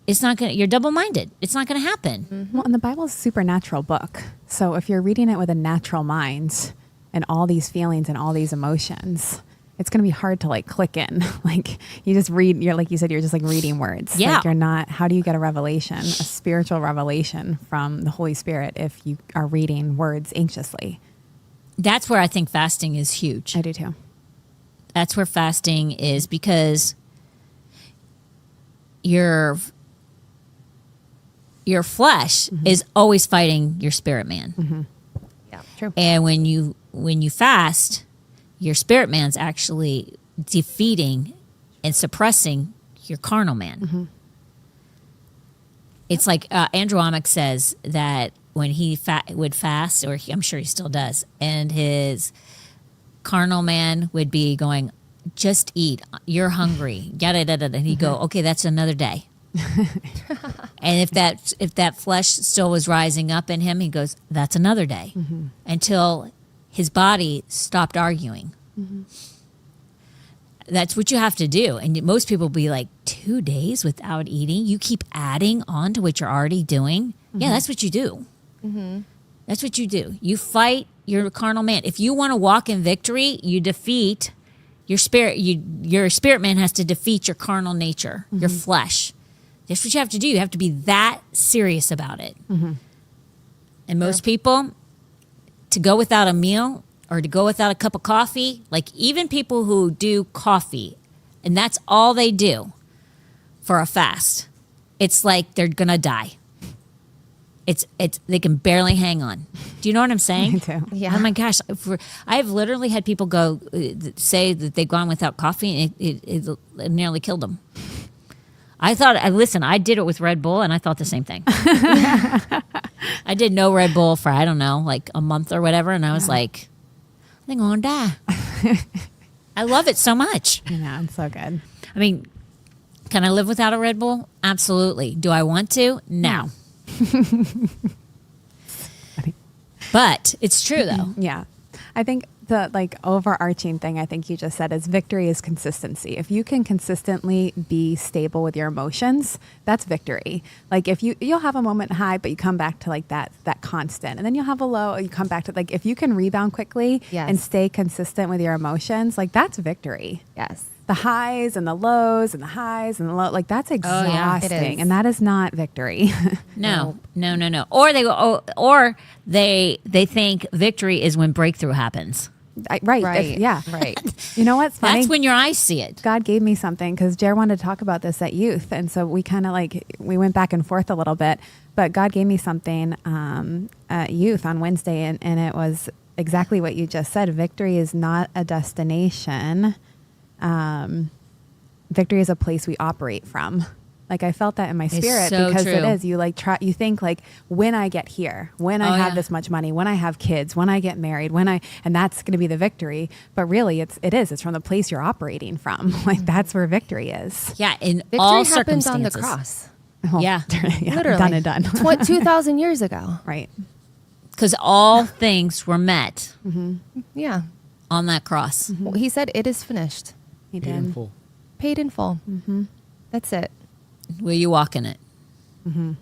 it's not going to, you're double-minded. It's not going to happen. Well, and the Bible is a supernatural book. So if you're reading it with a natural mind and all these feelings and all these emotions, it's going to be hard to like click in. Like you just read, like you said, you're just like reading words. Yeah. Like you're not, how do you get a revelation, a spiritual revelation from the Holy Spirit if you are reading words anxiously? That's where I think fasting is huge. I do too. That's where fasting is, because your flesh is always fighting your spirit man. Yeah. True. And when you fast, your spirit man's actually defeating and suppressing your carnal man. It's like Andrew Amick says that when he would fast, or I'm sure he still does, and his carnal man would be going, just eat, you're hungry, yada, yada, yada. And he'd go, okay, that's another day. And if that flesh still was rising up in him, he goes, that's another day, until his body stopped arguing. That's what you have to do. And most people will be like, 2 days without eating? You keep adding on to what you're already doing? Yeah, that's what you do. That's what you do. You fight your carnal man. If you want to walk in victory, you defeat your spirit. Your spirit man has to defeat your carnal nature, your flesh. That's what you have to do. You have to be that serious about it. And most people, to go without a meal or to go without a cup of coffee, like even people who do coffee, and that's all they do for a fast, it's like they're going to die. It's they can barely hang on. Do you know what I'm saying? Me too. Yeah. Oh my gosh. I've literally had people go say that they've gone without coffee and it nearly killed them. I did it with Red Bull and I thought the same thing. I did no Red Bull for, I don't know, like a month or whatever. And I was like, I think I'm going to die. I love it so much. Yeah, it's so good. I mean, can I live without a Red Bull? Absolutely. Do I want to? No. But it's true though. Yeah. I think the like overarching thing I think you just said is victory is consistency. If you can consistently be stable with your emotions, that's victory. Like if you'll have a moment high, but you come back to like that constant, and then you'll have a low, you come back to like, if you can rebound quickly and stay consistent with your emotions, like that's victory. Yes. The highs and the lows and the highs and the low, like that's exhausting. It is. And that is not victory. No. Or they go, or they think victory is when breakthrough happens. Right. Right. Yeah. Right. You know what's funny? That's when your eyes see it. God gave me something because Jared wanted to talk about this at youth. And so we kind of we went back and forth a little bit, but God gave me something at youth on Wednesday. And it was exactly what you just said. Victory is not a destination. Victory is a place we operate from. Like I felt that in my spirit so because true. it is. You you think when I get here, when I have this much money, when I have kids, when I get married, and that's going to be the victory. But really it's from the place you're operating from. Like that's where victory is. Yeah, in Victory all happened circumstances. on the cross. Well, Yeah. Literally. Done and done. 2,000 years ago. Right. Because all things were met Yeah. on that cross. Well, he said, it is finished. He Paid did. in full. Paid in full. That's it. Will you walk in it?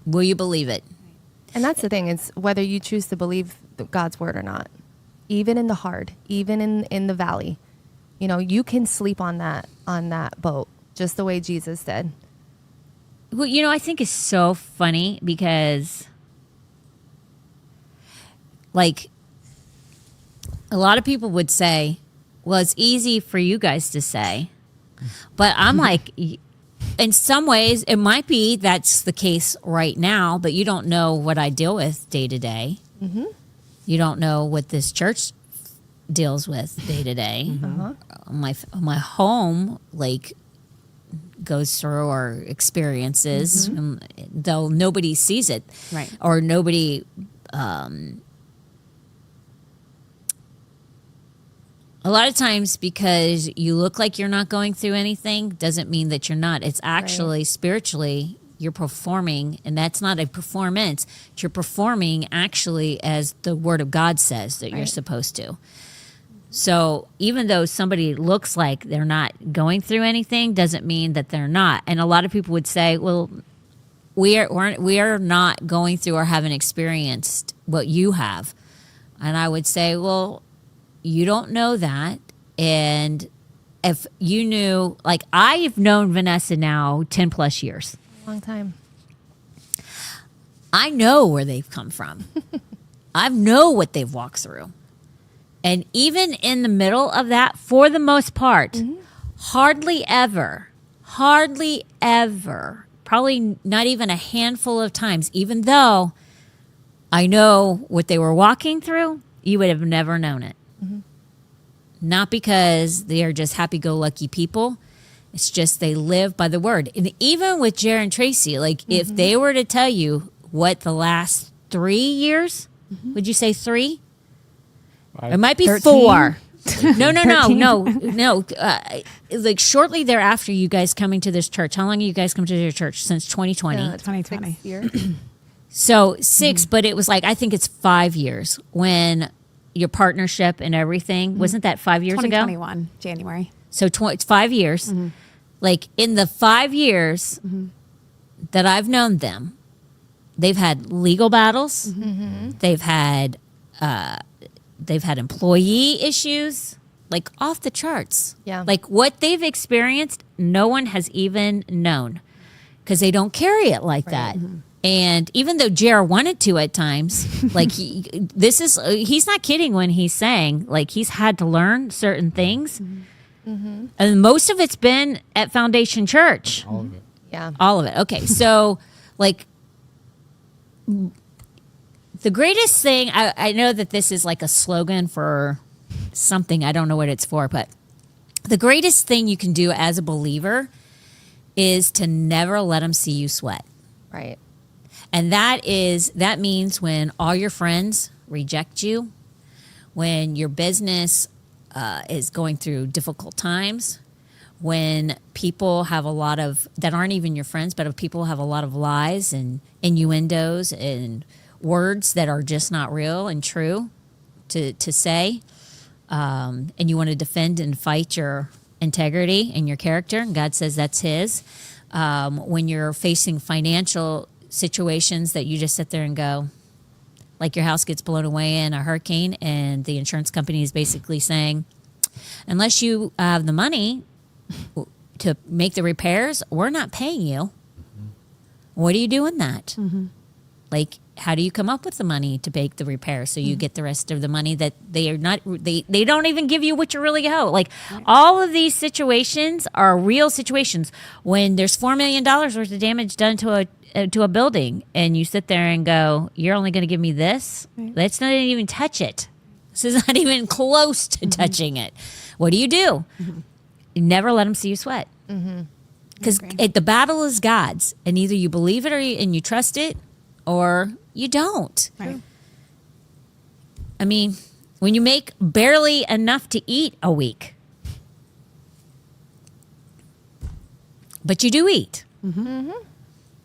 Will you believe it? And that's the thing. It's whether you choose to believe God's word or not. Even in the hard, even in the valley. You know, you can sleep on that boat just the way Jesus did. Well, I think it's so funny because, like, a lot of people would say, well, it's easy for you guys to say. But I'm like, in some ways, it might be that's the case right now, but you don't know what I deal with day to day. You don't know what this church deals with day to day. My home, goes through or experiences, though nobody sees it. Right. Or nobody... a lot of times because you look like you're not going through anything doesn't mean that you're not. It's actually spiritually you're performing, and that's not a performance. You're performing actually as the Word of God says that you're supposed to. So even though somebody looks like they're not going through anything doesn't mean that they're not. And a lot of people would say, well, we are not going through or haven't experienced what you have. And I would say, well, you don't know that. And if you knew, I've known Vanessa now 10 plus years. Long time. I know where they've come from. I know what they've walked through. And even in the middle of that, for the most part, hardly ever, probably not even a handful of times, even though I know what they were walking through, you would have never known it. Not because they are just happy-go-lucky people. It's just they live by the word. And even with Jared and Tracy, if they were to tell you what the last 3 years, would you say 3? It might be 13? 4. No. Shortly thereafter, you guys coming to this church. How long have you guys come to your church? Since 2020? 2020. Year. So 6, but it was I think it's 5 years when your partnership and everything. Wasn't that 5 years ago? 2021, January. So it's 5 years. In the 5 years that I've known them, they've had legal battles. They've had employee issues, off the charts. Yeah. What they've experienced, no one has even known because they don't carry it like that. And even though Jared wanted to at times, he's not kidding when he's saying he's had to learn certain things. And most of it's been at Foundation Church. All of it. Yeah. All of it. Okay. So the greatest thing, I know that this is a slogan for something. I don't know what it's for, but the greatest thing you can do as a believer is to never let them see you sweat. Right. And that means when all your friends reject you, when your business is going through difficult times, when people have a lot of, that aren't even your friends, but people have a lot of lies and innuendos and words that are just not real and true to say, and you want to defend and fight your integrity and your character, and God says that's His. When you're facing financial situations that you just sit there and go, your house gets blown away in a hurricane and the insurance company is basically saying, unless you have the money to make the repairs, we're not paying you. What do you do in that? Like, how do you come up with the money to make the repair so you get the rest of the money that they are not, they don't even give you what you really owe? Like, all of these situations are real situations. When there's $4 million worth of damage done to a building, and you sit there and go, you're only going to give me this? Let's not even touch it. This is not even close to touching it. What do? You never let them see you sweat. Because the battle is God's, and either you believe it and you trust it, or you don't. Right. I mean, when you make barely enough to eat a week, but you do eat.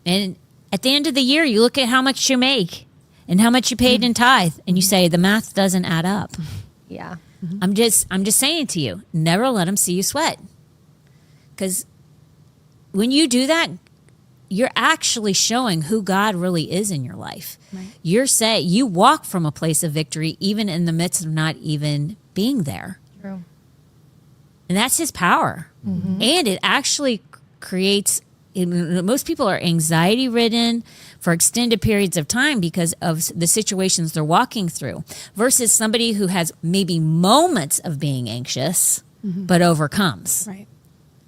And at the end of the year, you look at how much you make and how much you paid in tithe, and you say the math doesn't add up. Yeah. I'm just saying to you, never let them see you sweat. Because when you do that, you're actually showing who God really is in your life. Right. You walk from a place of victory even in the midst of not even being there. True. And that's his power. And it actually creates, most people are anxiety ridden for extended periods of time because of the situations they're walking through, versus somebody who has maybe moments of being anxious but overcomes. Right.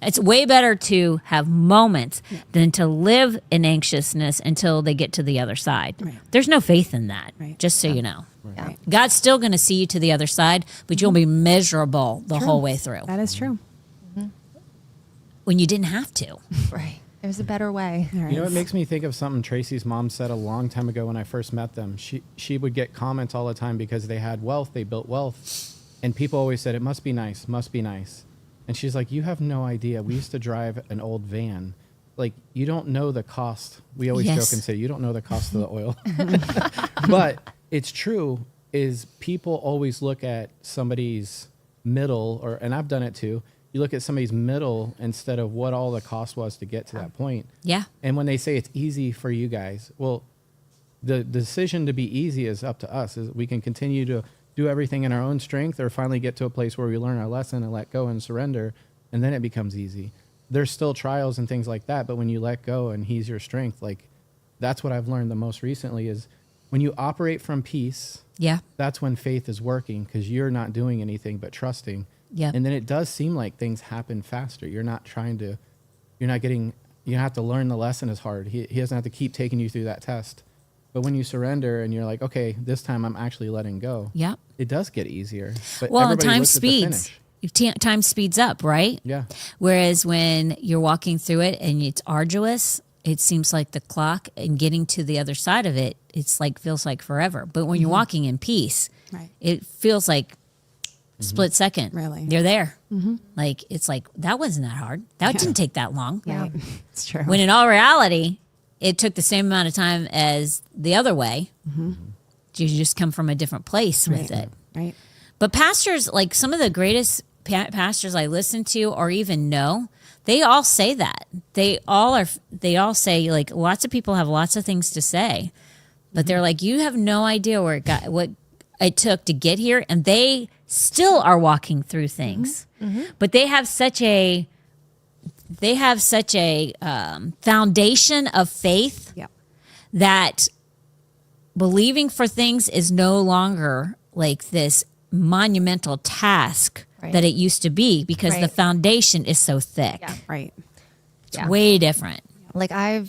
It's way better to have moments than to live in anxiousness until they get to the other side. Right. There's no faith in that, Right. just so you know. Yeah. God's still going to see you to the other side, but you'll be miserable the whole way through That is true. when you didn't have to. Right. There's a better way. There You know, it is. makes me think of something Tracy's mom said a long time ago when I first met them. She would get comments all the time because they had wealth, they built wealth, and people always said, it must be nice, must be nice. And she's like, you have no idea. We used to drive an old van. Like, you don't know the cost. We always Yes. joke and say, you don't know the cost of the oil. But it's true, is people always look at somebody's middle, and I've done it too. You look at somebody's middle instead of what all the cost was to get to that point. Yeah. And when they say it's easy for you guys, well, the decision to be easy is up to us. Is we can continue to do everything in our own strength, or finally get to a place where we learn our lesson and let go and surrender, and then it becomes easy. There's still trials and things like that, but when you let go and he's your strength, like, that's what I've learned the most recently is when you operate from peace, Yeah. that's when faith is working, because you're not doing anything but trusting. Yeah. And then it does seem like things happen faster. You don't have to learn the lesson as hard. He doesn't have to keep taking you through that test. But when you surrender and you're like, okay, this time I'm actually letting go. Yeah. It does get easier. But Well, and everybody time looks at the speeds. finish. Time speeds up, right? Yeah. Whereas when you're walking through it and it's arduous, it seems like the clock, and getting to the other side of it, feels like forever. But when you're walking in peace, Right. it feels like split second. Really? You're there. Like, it's like, that wasn't that hard. That didn't take that long. Yeah. It's true. When in all reality, it took the same amount of time as the other way. You just come from a different place with it. Right. But pastors, like some of the greatest pastors I listen to or even know, they all say that. They all say, like, lots of people have lots of things to say, but they're like, you have no idea what it took to get here, and they still are walking through things. But they have such a foundation of faith Yeah. that believing for things is no longer like this monumental task Right. that it used to be, because the Right. foundation is so thick. Yeah. Right. It's Yeah. way different. Like, I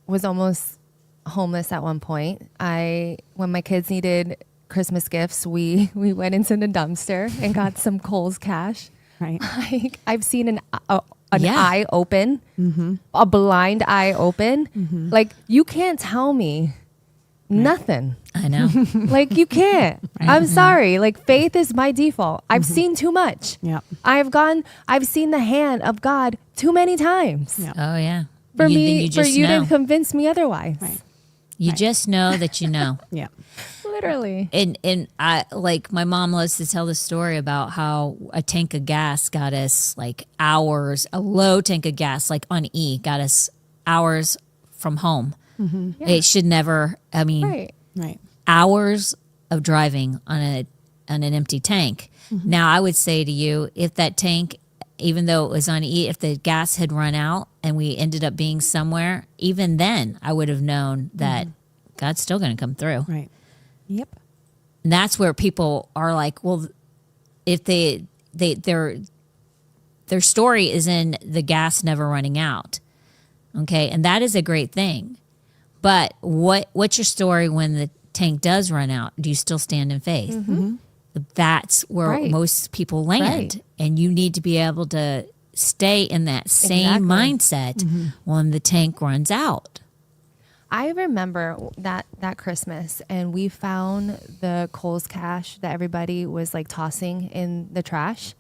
was almost homeless at one point. When my kids needed Christmas gifts, we went into the dumpster and got some Kohl's cash. Right. I've seen an Yeah. eye open, a blind eye open. Like, you can't tell me nothing. I know. Like, you can't. I'm sorry. Like, faith is my default. I've seen too much. Yeah. I've seen the hand of God too many times. Yeah. Oh yeah. For Then me, for just you know. to convince me otherwise. Right. You just know that you know. Yeah. Literally. And I, like, my mom loves to tell the story about how a tank of gas got us like hours, a low tank of gas, like on E, got us hours from home. Yeah. It should never, I mean, Right. Right. hours of driving on an empty tank. Now, I would say to you, if that tank, even though it was on E, if the gas had run out and we ended up being somewhere, even then I would have known that God's still going to come through. Right. Yep. And that's where people are like, well, if their story is in the gas never running out. Okay. And that is a great thing. But what's your story when the tank does run out? Do you still stand in faith? Mm-hmm. That's where most people land. Right. And you need to be able to stay in that same mindset when the tank runs out. I remember that Christmas, and we found the Kohl's cash that everybody was like tossing in the trash.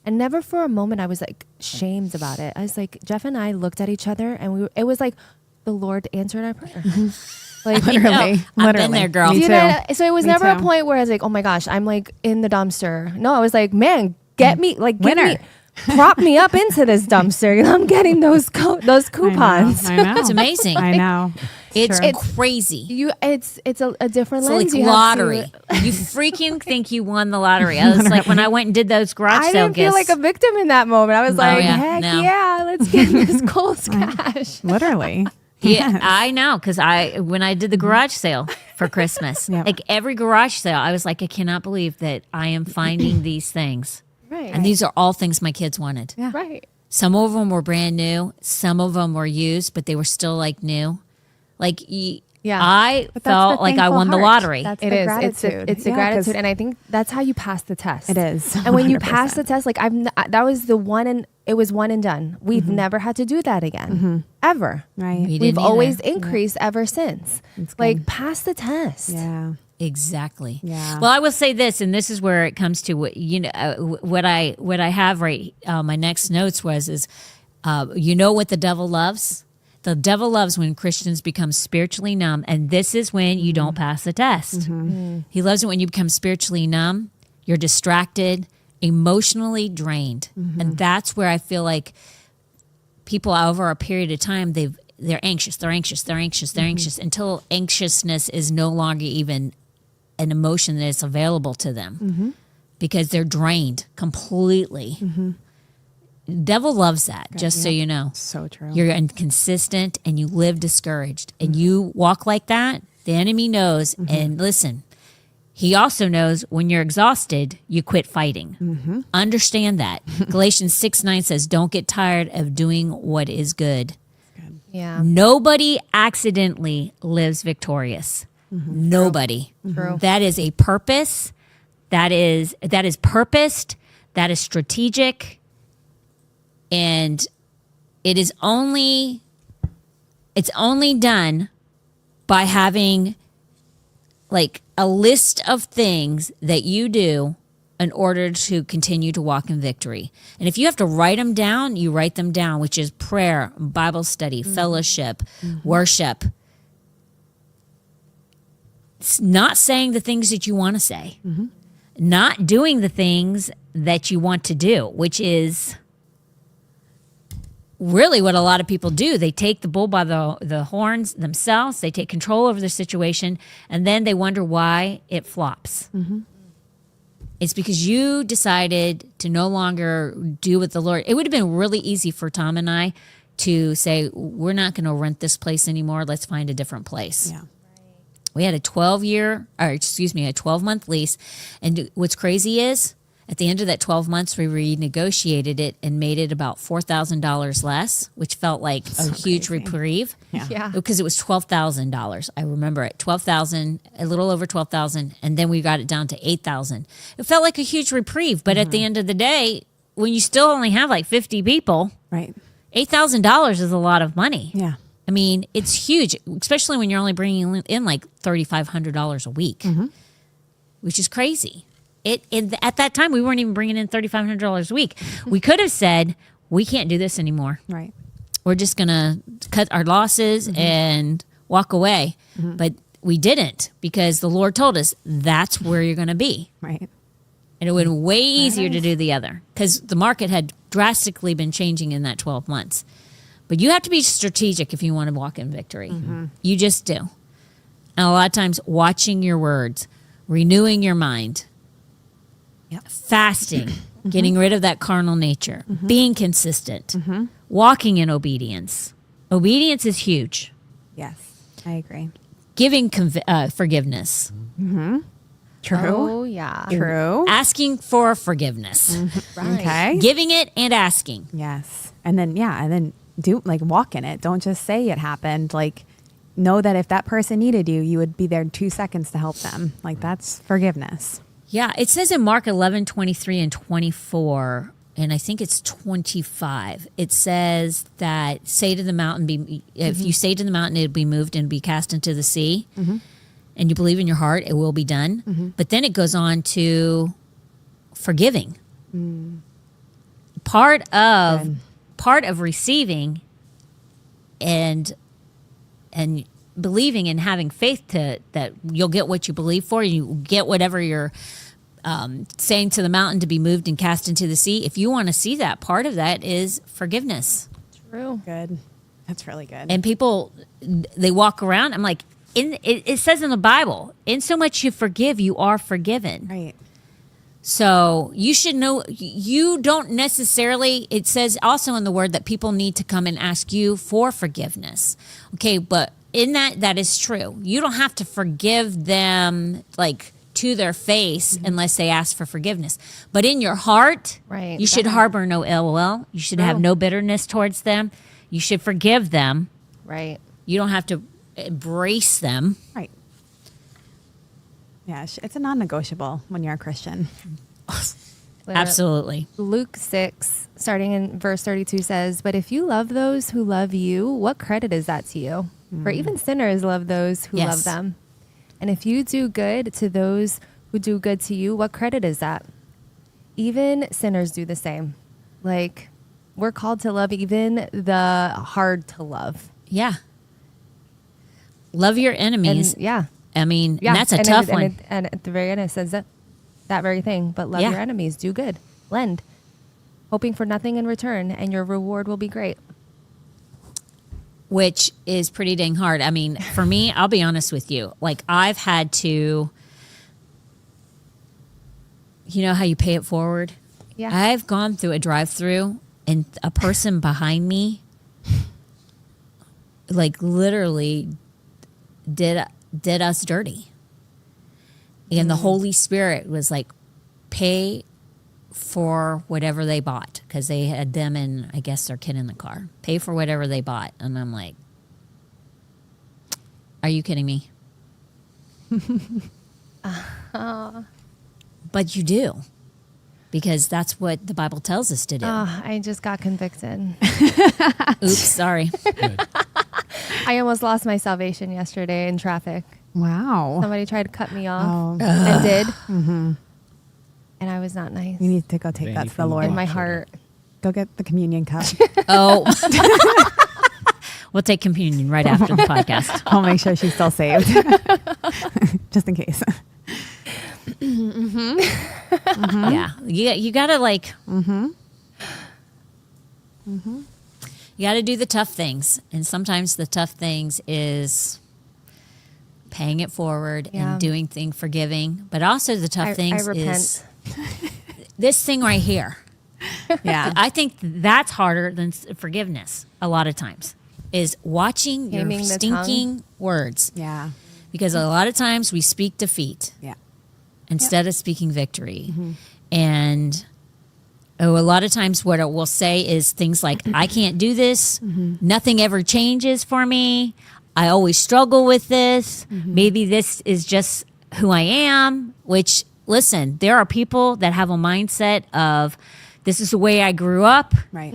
And never for a moment I was like shamed about it. I was like, Jeff and I looked at each other, and it was like the Lord answered our prayer. Like Literally. I've been there, girl. Me You too. know, so it was Me never a too. point where I was like, oh my gosh, I'm like in the dumpster. No, I was like, man, get me, like, Winner. prop me up into this dumpster. I'm getting those coupons. I know. It's amazing. I know. It's True. crazy. It's a different It's lens. like you have lottery. to- You freaking think you won the lottery. I was like, when I went and did those garage I sale didn't feel gifts. like a victim in that moment. I was like, yeah. heck No. yeah, let's get this Kohl's cash. Literally. yeah, Yes. I know, because when I did the garage sale for Christmas, Yep. like every garage sale, I was like, I cannot believe that I am finding these things. Right. And these are all things my kids wanted. Yeah. Right. Some of them were brand new. Some of them were used, but they were still like new. Like, Yeah. I But that's felt the like I thankful won the heart. lottery. That's It the is. gratitude. It's the Yeah, 'cause gratitude, and I think that's how you pass the test. It is. And when you pass 100%. the test, like that was the one, and it was one and done. We've never had to do that again, ever. Right. We We've didn't always either. increased ever since. That's good. Like pass the test. Yeah. Exactly. Yeah. Well, I will say this, and this is where it comes to what what I have right. My next notes is what the devil loves. The devil loves when Christians become spiritually numb, and this is when you don't pass the test. He loves it when you become spiritually numb. You're distracted, emotionally drained, and that's where I feel like people over a period of time they're anxious until anxiousness is no longer even an emotion that is available to them because they're drained completely. Devil loves that, just so you know. So true. You're inconsistent and you live discouraged and you walk like that, the enemy knows. And listen, he also knows when you're exhausted, you quit fighting. Understand that. Galatians 6:9 says, don't get tired of doing what is good. Yeah. Nobody accidentally lives victorious. Nobody. True. That is a purpose. That is purposed. That is strategic. And it's only done by having like a list of things that you do in order to continue to walk in victory. And if you have to write them down, you write them down, which is prayer, Bible study, fellowship, worship. It's not saying the things that you want to say, not doing the things that you want to do, which is really what a lot of people do. They take the bull by the horns themselves. They take control over the situation, and then they wonder why it flops. It's because you decided to no longer do what the Lord. It would have been really easy for Tom and I to say, we're not going to rent this place anymore. Let's find a different place. Yeah. We had a 12-month lease. And what's crazy is at the end of that 12 months, we renegotiated it and made it about $4,000 less, which felt like a huge crazy. reprieve. Yeah. Because it was $12,000. I remember it. $12,000, a little over $12,000, and then we got it down to $8,000. It felt like a huge reprieve, but at the end of the day, when you still only have like 50 people, Right. $8,000 is a lot of money. Yeah. I mean, it's huge, especially when you're only bringing in like $3,500 a week, which is crazy. At that time, we weren't even bringing in $3,500 a week. We could have said, we can't do this anymore. Right. We're just going to cut our losses and walk away. But we didn't, because the Lord told us that's where you're going to be. Right. And it would have been way easier to do the other, because the market had drastically been changing in that 12 months. But you have to be strategic if you want to walk in victory. You just do. And a lot of times, watching your words, renewing your mind, fasting, getting rid of that carnal nature, being consistent, walking in obedience. Obedience is huge. Yes. I agree. giving forgiveness, True. Oh yeah. True. asking for forgiveness, Right. Okay. giving it and asking. Yes. And then do like walk in it. Don't just say it happened. Like know that if that person needed you, you would be there 2 seconds to help them. Like that's forgiveness. Yeah, it says in Mark 11:23 and 24, and I think it's 25. It says that say to the mountain, if you say to the mountain, it'll be moved and be cast into the sea, and you believe in your heart, it will be done. But then it goes on to forgiving. Part of receiving and believing and having faith that you'll get what you believe for. You get whatever you're saying to the mountain to be moved and cast into the sea. If you want to see that, part of that is forgiveness. True. Good. That's really good. And people, they walk around. I'm like, it says in the Bible, in so much you forgive, you are forgiven. Right. So you should know, you don't necessarily, it says also in the word that people need to come and ask you for forgiveness. Okay, but in that is true. You don't have to forgive them like to their face unless they ask for forgiveness. But in your heart, Right. you should harbor no ill will. You should have no bitterness towards them. You should forgive them. Right. You don't have to embrace them. Right. Yeah, it's a non-negotiable when you're a Christian. Absolutely. Luke 6, starting in verse 32 says, "But if you love those who love you, what credit is that to you? For even sinners love those who Yes. love them. And if you do good to those who do good to you, what credit is that? Even sinners do the same." Like, we're called to love even the hard to love. Yeah. Love your enemies. And yeah. I mean, Yeah. that's a and tough it- one. And at the very end, it says that very thing. But love Yeah. your enemies, do good, lend, hoping for nothing in return, and your reward will be great. Which is pretty dang hard. I mean, for me, I'll be honest with you. Like, I've had to, you know how you pay it forward? Yeah. I've gone through a drive-through and a person behind me, like, literally did us dirty. And the Holy Spirit was like, pay for whatever they bought, because they had them and I guess their kid in the car. Pay for whatever they bought. And I'm like, are you kidding me? But you do, because that's what the Bible tells us to do. I just got convicted. Oops, sorry. Good. I almost lost my salvation yesterday in traffic. Wow. Somebody tried to cut me off Oh, and did. And I was not nice you need to go take Vanny that to the from the Lord. in my Watch it. heart. Go get the communion cup. Oh, we'll take communion right after the podcast. I'll make sure she's still saved. Just in case. Yeah, you gotta like. You got to do the tough things, and sometimes the tough things is paying it forward Yeah. and doing things, forgiving. But also the tough I things repent. is this thing right here. Yeah. I think that's harder than forgiveness. A lot of times is watching your Taming the stinking words, Yeah. because a lot of times we speak defeat Yeah. instead of speaking victory. And a lot of times what it will say is things like, I can't do this. Nothing ever changes for me. I always struggle with this. Maybe this is just who I am, which, listen, there are people that have a mindset of, this is the way I grew up. Right.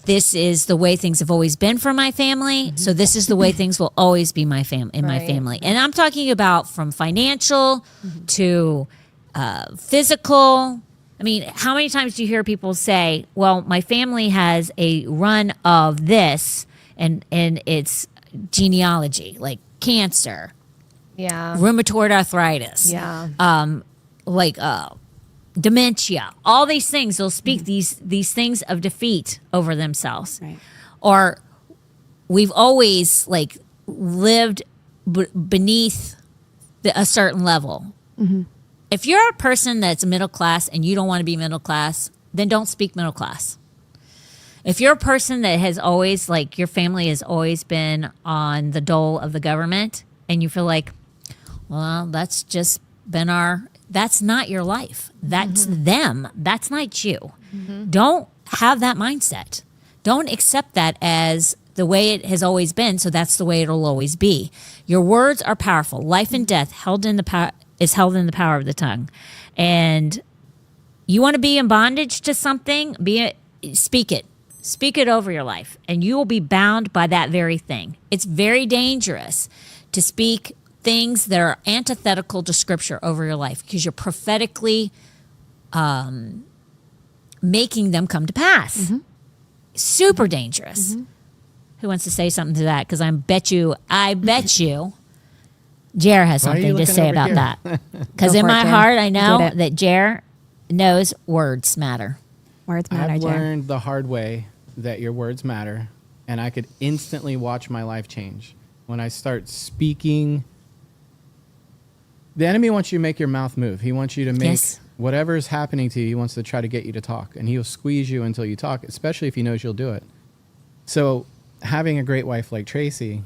This is the way things have always been for my family. So this is the way things will always be my my Right. family. And I'm talking about from financial to physical. I mean, how many times do you hear people say, well, my family has a run of this and it's genealogy, like cancer, Yeah. rheumatoid arthritis, Yeah. dementia, all these things. They'll speak these things of defeat over themselves. Right. Or we've always like lived beneath a certain level. If you're a person that's middle class and you don't want to be middle class, then don't speak middle class. If you're a person that has always, like, your family has always been on the dole of the government, and you feel like, well, that's just been that's not your life. That's them. That's not you. Don't have that mindset. Don't accept that as the way it has always been, so that's the way it'll always be. Your words are powerful. Life and death is held in the power of the tongue. And you want to be in bondage to something, speak it. Speak it over your life, and you will be bound by that very thing. It's very dangerous to speak things that are antithetical to Scripture over your life because you're prophetically making them come to pass. Super dangerous. Who wants to say something to that? Because I bet you, Jer has something to say about that. Because in my heart, I know that Jer knows words matter. Words matter, I've Jer. learned the hard way that your words matter, and I could instantly watch my life change when I start speaking. The enemy wants you to make your mouth move. He wants you to make whatever is happening to you. He wants to try to get you to talk, and he'll squeeze you until you talk, especially if he knows you'll do it. So having a great wife like Tracy,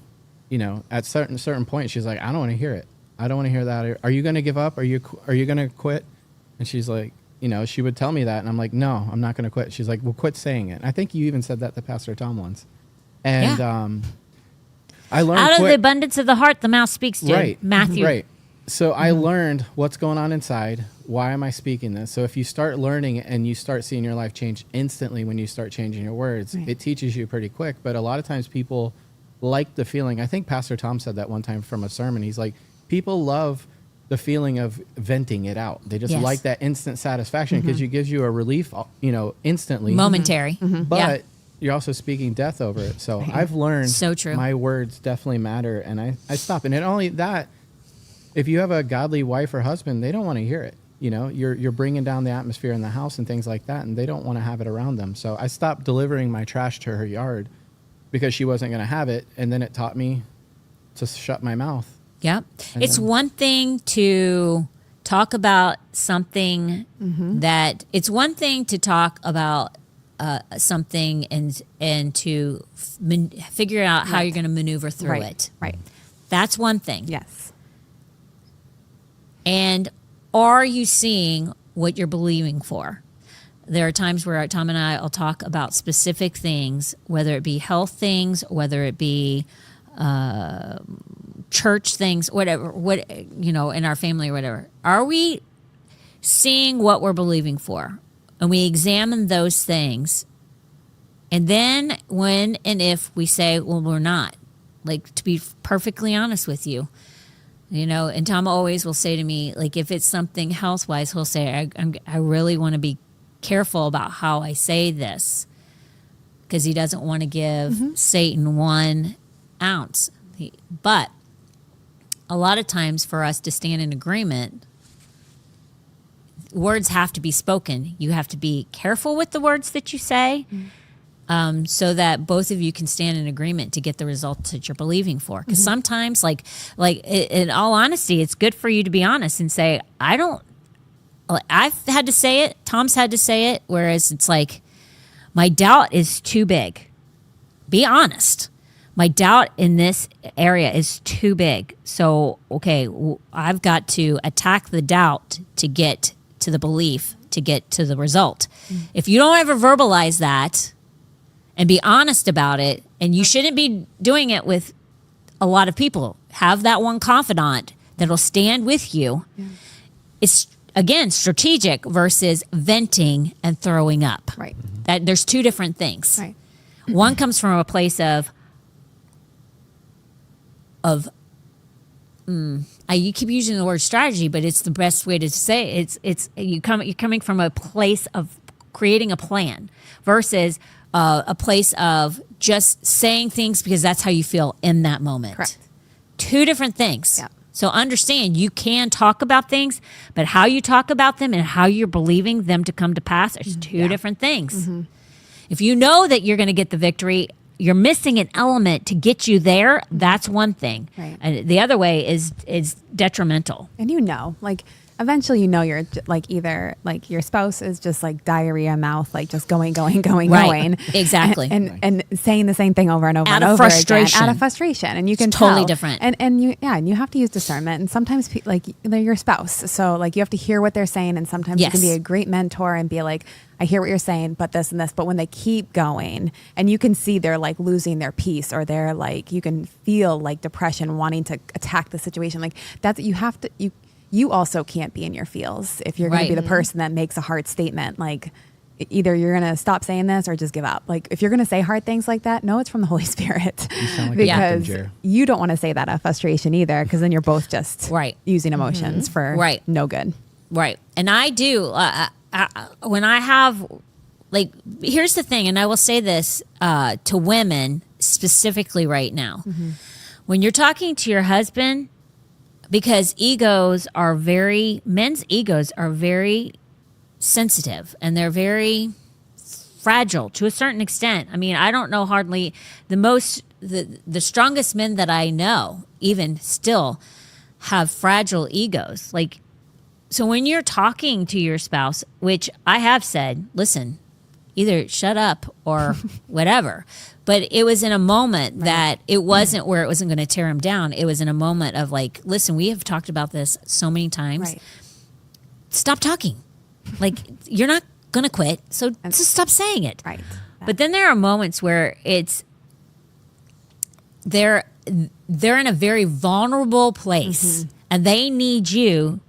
you know, at certain point, she's like, I don't want to hear it. I don't want to hear that. Are you going to give up? Are you going to quit? And she's like, you know, she would tell me that, and I'm like, no, I'm not going to quit. She's like, well, quit saying it. I think you even said that to Pastor Tom once. And I learned out of the abundance of the heart, the mouth speaks, dude. Right. Matthew. Right. So I learned what's going on inside. Why am I speaking this? So if you start learning and you start seeing your life change instantly when you start changing your words, it teaches you pretty quick. But a lot of times people like the feeling. I think Pastor Tom said that one time from a sermon. He's like, people love the feeling of venting it out. They just like that instant satisfaction because it gives you a relief, you know, instantly. Momentary. But you're also speaking death over it. So I've learned so true. My words definitely matter, and I stop. And not only that, if you have a godly wife or husband, they don't want to hear it. You know, you're bringing down the atmosphere in the house and things like that, and they don't want to have it around them. So I stopped delivering my trash to her yard because she wasn't going to have it, and then it taught me to shut my mouth. Yep. It's one thing to talk about something it's one thing to talk about something and to figure out how you're going to maneuver through it. Right. That's one thing. Yes. And are you seeing what you're believing for? There are times where Tom and I will talk about specific things, whether it be health things, whether it be church things, whatever, in our family or whatever. Are we seeing what we're believing for? And we examine those things. And then when and if we say, well, we're not, like, to be perfectly honest with you, and Tom always will say to me, like, if it's something health-wise, he'll say, I really want to be careful about how I say this, because he doesn't want to give Satan 1 ounce. But a lot of times for us to stand in agreement, words have to be spoken. You have to be careful with the words that you say, so that both of you can stand in agreement to get the results that you're believing for. Because sometimes, like in all honesty, it's good for you to be honest and say, I've had to say it, Tom's had to say it, whereas it's like, my doubt is too big. Be honest. My doubt in this area is too big. So, okay, I've got to attack the doubt to get to the belief, to get to the result. If you don't ever verbalize that and be honest about it, and you shouldn't be doing it with a lot of people, have that one confidant that'll stand with you. It's, again, strategic versus venting and throwing up. Right. That there's two different things. Right. One comes from a place of you keep using the word strategy, but it's the best way to say it. You're coming from a place of creating a plan versus a place of just saying things because that's how you feel in that moment. Correct. Two different things. Yeah. So understand, you can talk about things, but how you talk about them and how you're believing them to come to pass are two different things. If you know that you're going to get the victory, you're missing an element to get you there. That's one thing. Right. And the other way is detrimental. And eventually, you're like either like your spouse is just like diarrhea mouth, like just going, Right. going. Exactly. And saying the same thing over and over Out and of over frustration. again. Out of frustration. And you can It's totally tell. different. And you have to use discernment. And sometimes like they're your spouse. So like you have to hear what they're saying. And sometimes you can be Yes. a great mentor and be like, I hear what you're saying, but this and this. But when they keep going and you can see they're like losing their peace, or they're like, you can feel like depression wanting to attack the situation. Like that's, you have to, you also can't be in your feels if you're going to be the person that makes a hard statement. Like either you're going to stop saying this or just give up. Like if you're going to say hard things like that, no, it's from the Holy Spirit. You sound like because a victim, you don't want to say that out of frustration either, because then you're both just using emotions for no good. Right. And I do, when I have, like, here's the thing, and I will say this to women specifically right now. When you're talking to your husband, because men's egos are very sensitive and they're very fragile to a certain extent. I mean, I don't know hardly the strongest men that I know even still have fragile egos. Like, so when you're talking to your spouse, which I have said, listen, either shut up or whatever. But it was in a moment that it wasn't where it wasn't going to tear him down. It was in a moment of like, listen, we have talked about this so many times. Right. Stop talking. Like, you're not going to quit. So just stop saying it. Right. But then there are moments where they're in a very vulnerable place and they need you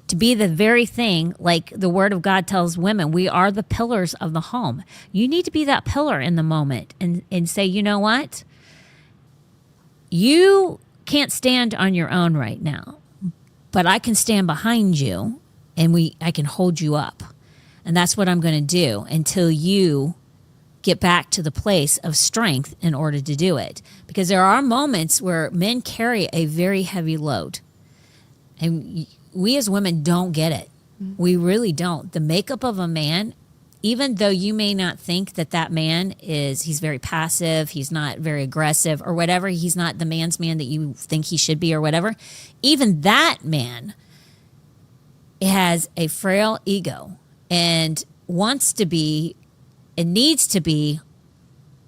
to be the very thing, like the word of God tells women, we are the pillars of the home. You need to be that pillar in the moment and say, you know what? You can't stand on your own right now, but I can stand behind you and I can hold you up. And that's what I'm going to do until you get back to the place of strength in order to do it. Because there are moments where men carry a very heavy load. And we as women don't get it. We really don't. The makeup of a man, even though you may not think that man he's very passive, he's not very aggressive or whatever, he's not the man's man that you think he should be or whatever, even that man has a frail ego and wants to be and needs to be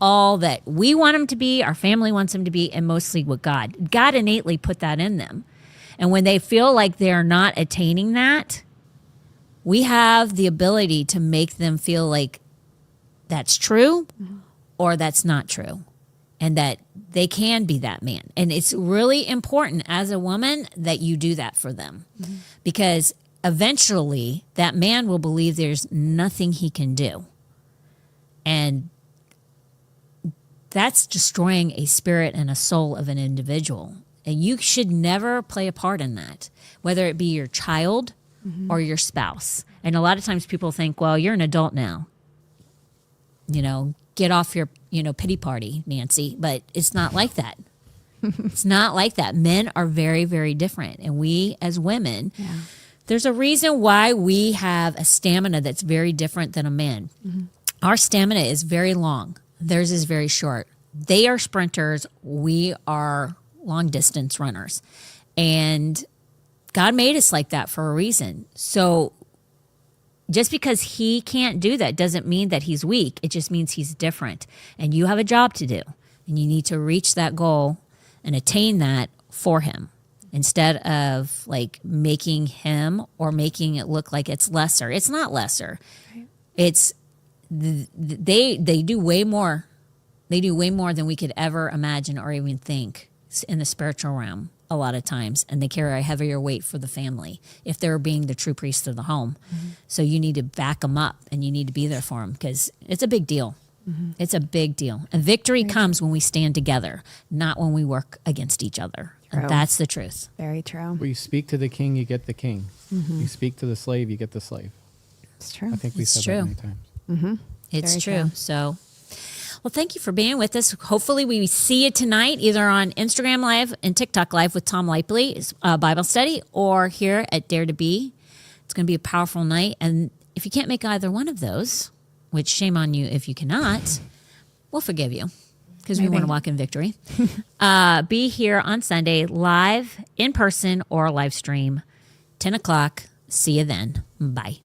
all that we want him to be, our family wants him to be, and mostly what God innately put that in them. And when they feel like they're not attaining that, we have the ability to make them feel like that's true or that's not true, and that they can be that man. And it's really important as a woman that you do that for them, because eventually that man will believe there's nothing he can do. And that's destroying a spirit and a soul of an individual. And you should never play a part in that, whether it be your child or your spouse. And a lot of times people think, well, you're an adult now. Get off your, pity party, Nancy. But it's not like that. It's not like that. Men are very, very different. And we as women, there's a reason why we have a stamina that's very different than a man. Our stamina is very long. Theirs is very short. They are sprinters. We are long distance runners. And God made us like that for a reason. So just because he can't do that doesn't mean that he's weak. It just means he's different. And you have a job to do. And you need to reach that goal and attain that for him, instead of like making him or making it look like it's lesser. It's not lesser. Right. It's they do way more. They do way more than we could ever imagine or even think in the spiritual realm a lot of times, and they carry a heavier weight for the family if they're being the true priest of the home. So you need to back them up and you need to be there for them, because it's a big deal. It's a big deal. And victory comes when we stand together, not when we work against each other. And that's the truth. Very true. Where you speak to the king, you get the king. You speak to the slave, you get the slave. It's true. I think we said that many times. It's Very true. So, well, thank you for being with us. Hopefully we see you tonight either on Instagram Live and TikTok Live with Tom Lipley's Bible study, or here at Dare to Be. It's going to be a powerful night. And if you can't make either one of those, which shame on you if you cannot, we'll forgive you, because we want to walk in victory. Be here on Sunday live in person or live stream, 10 o'clock See you then. Bye.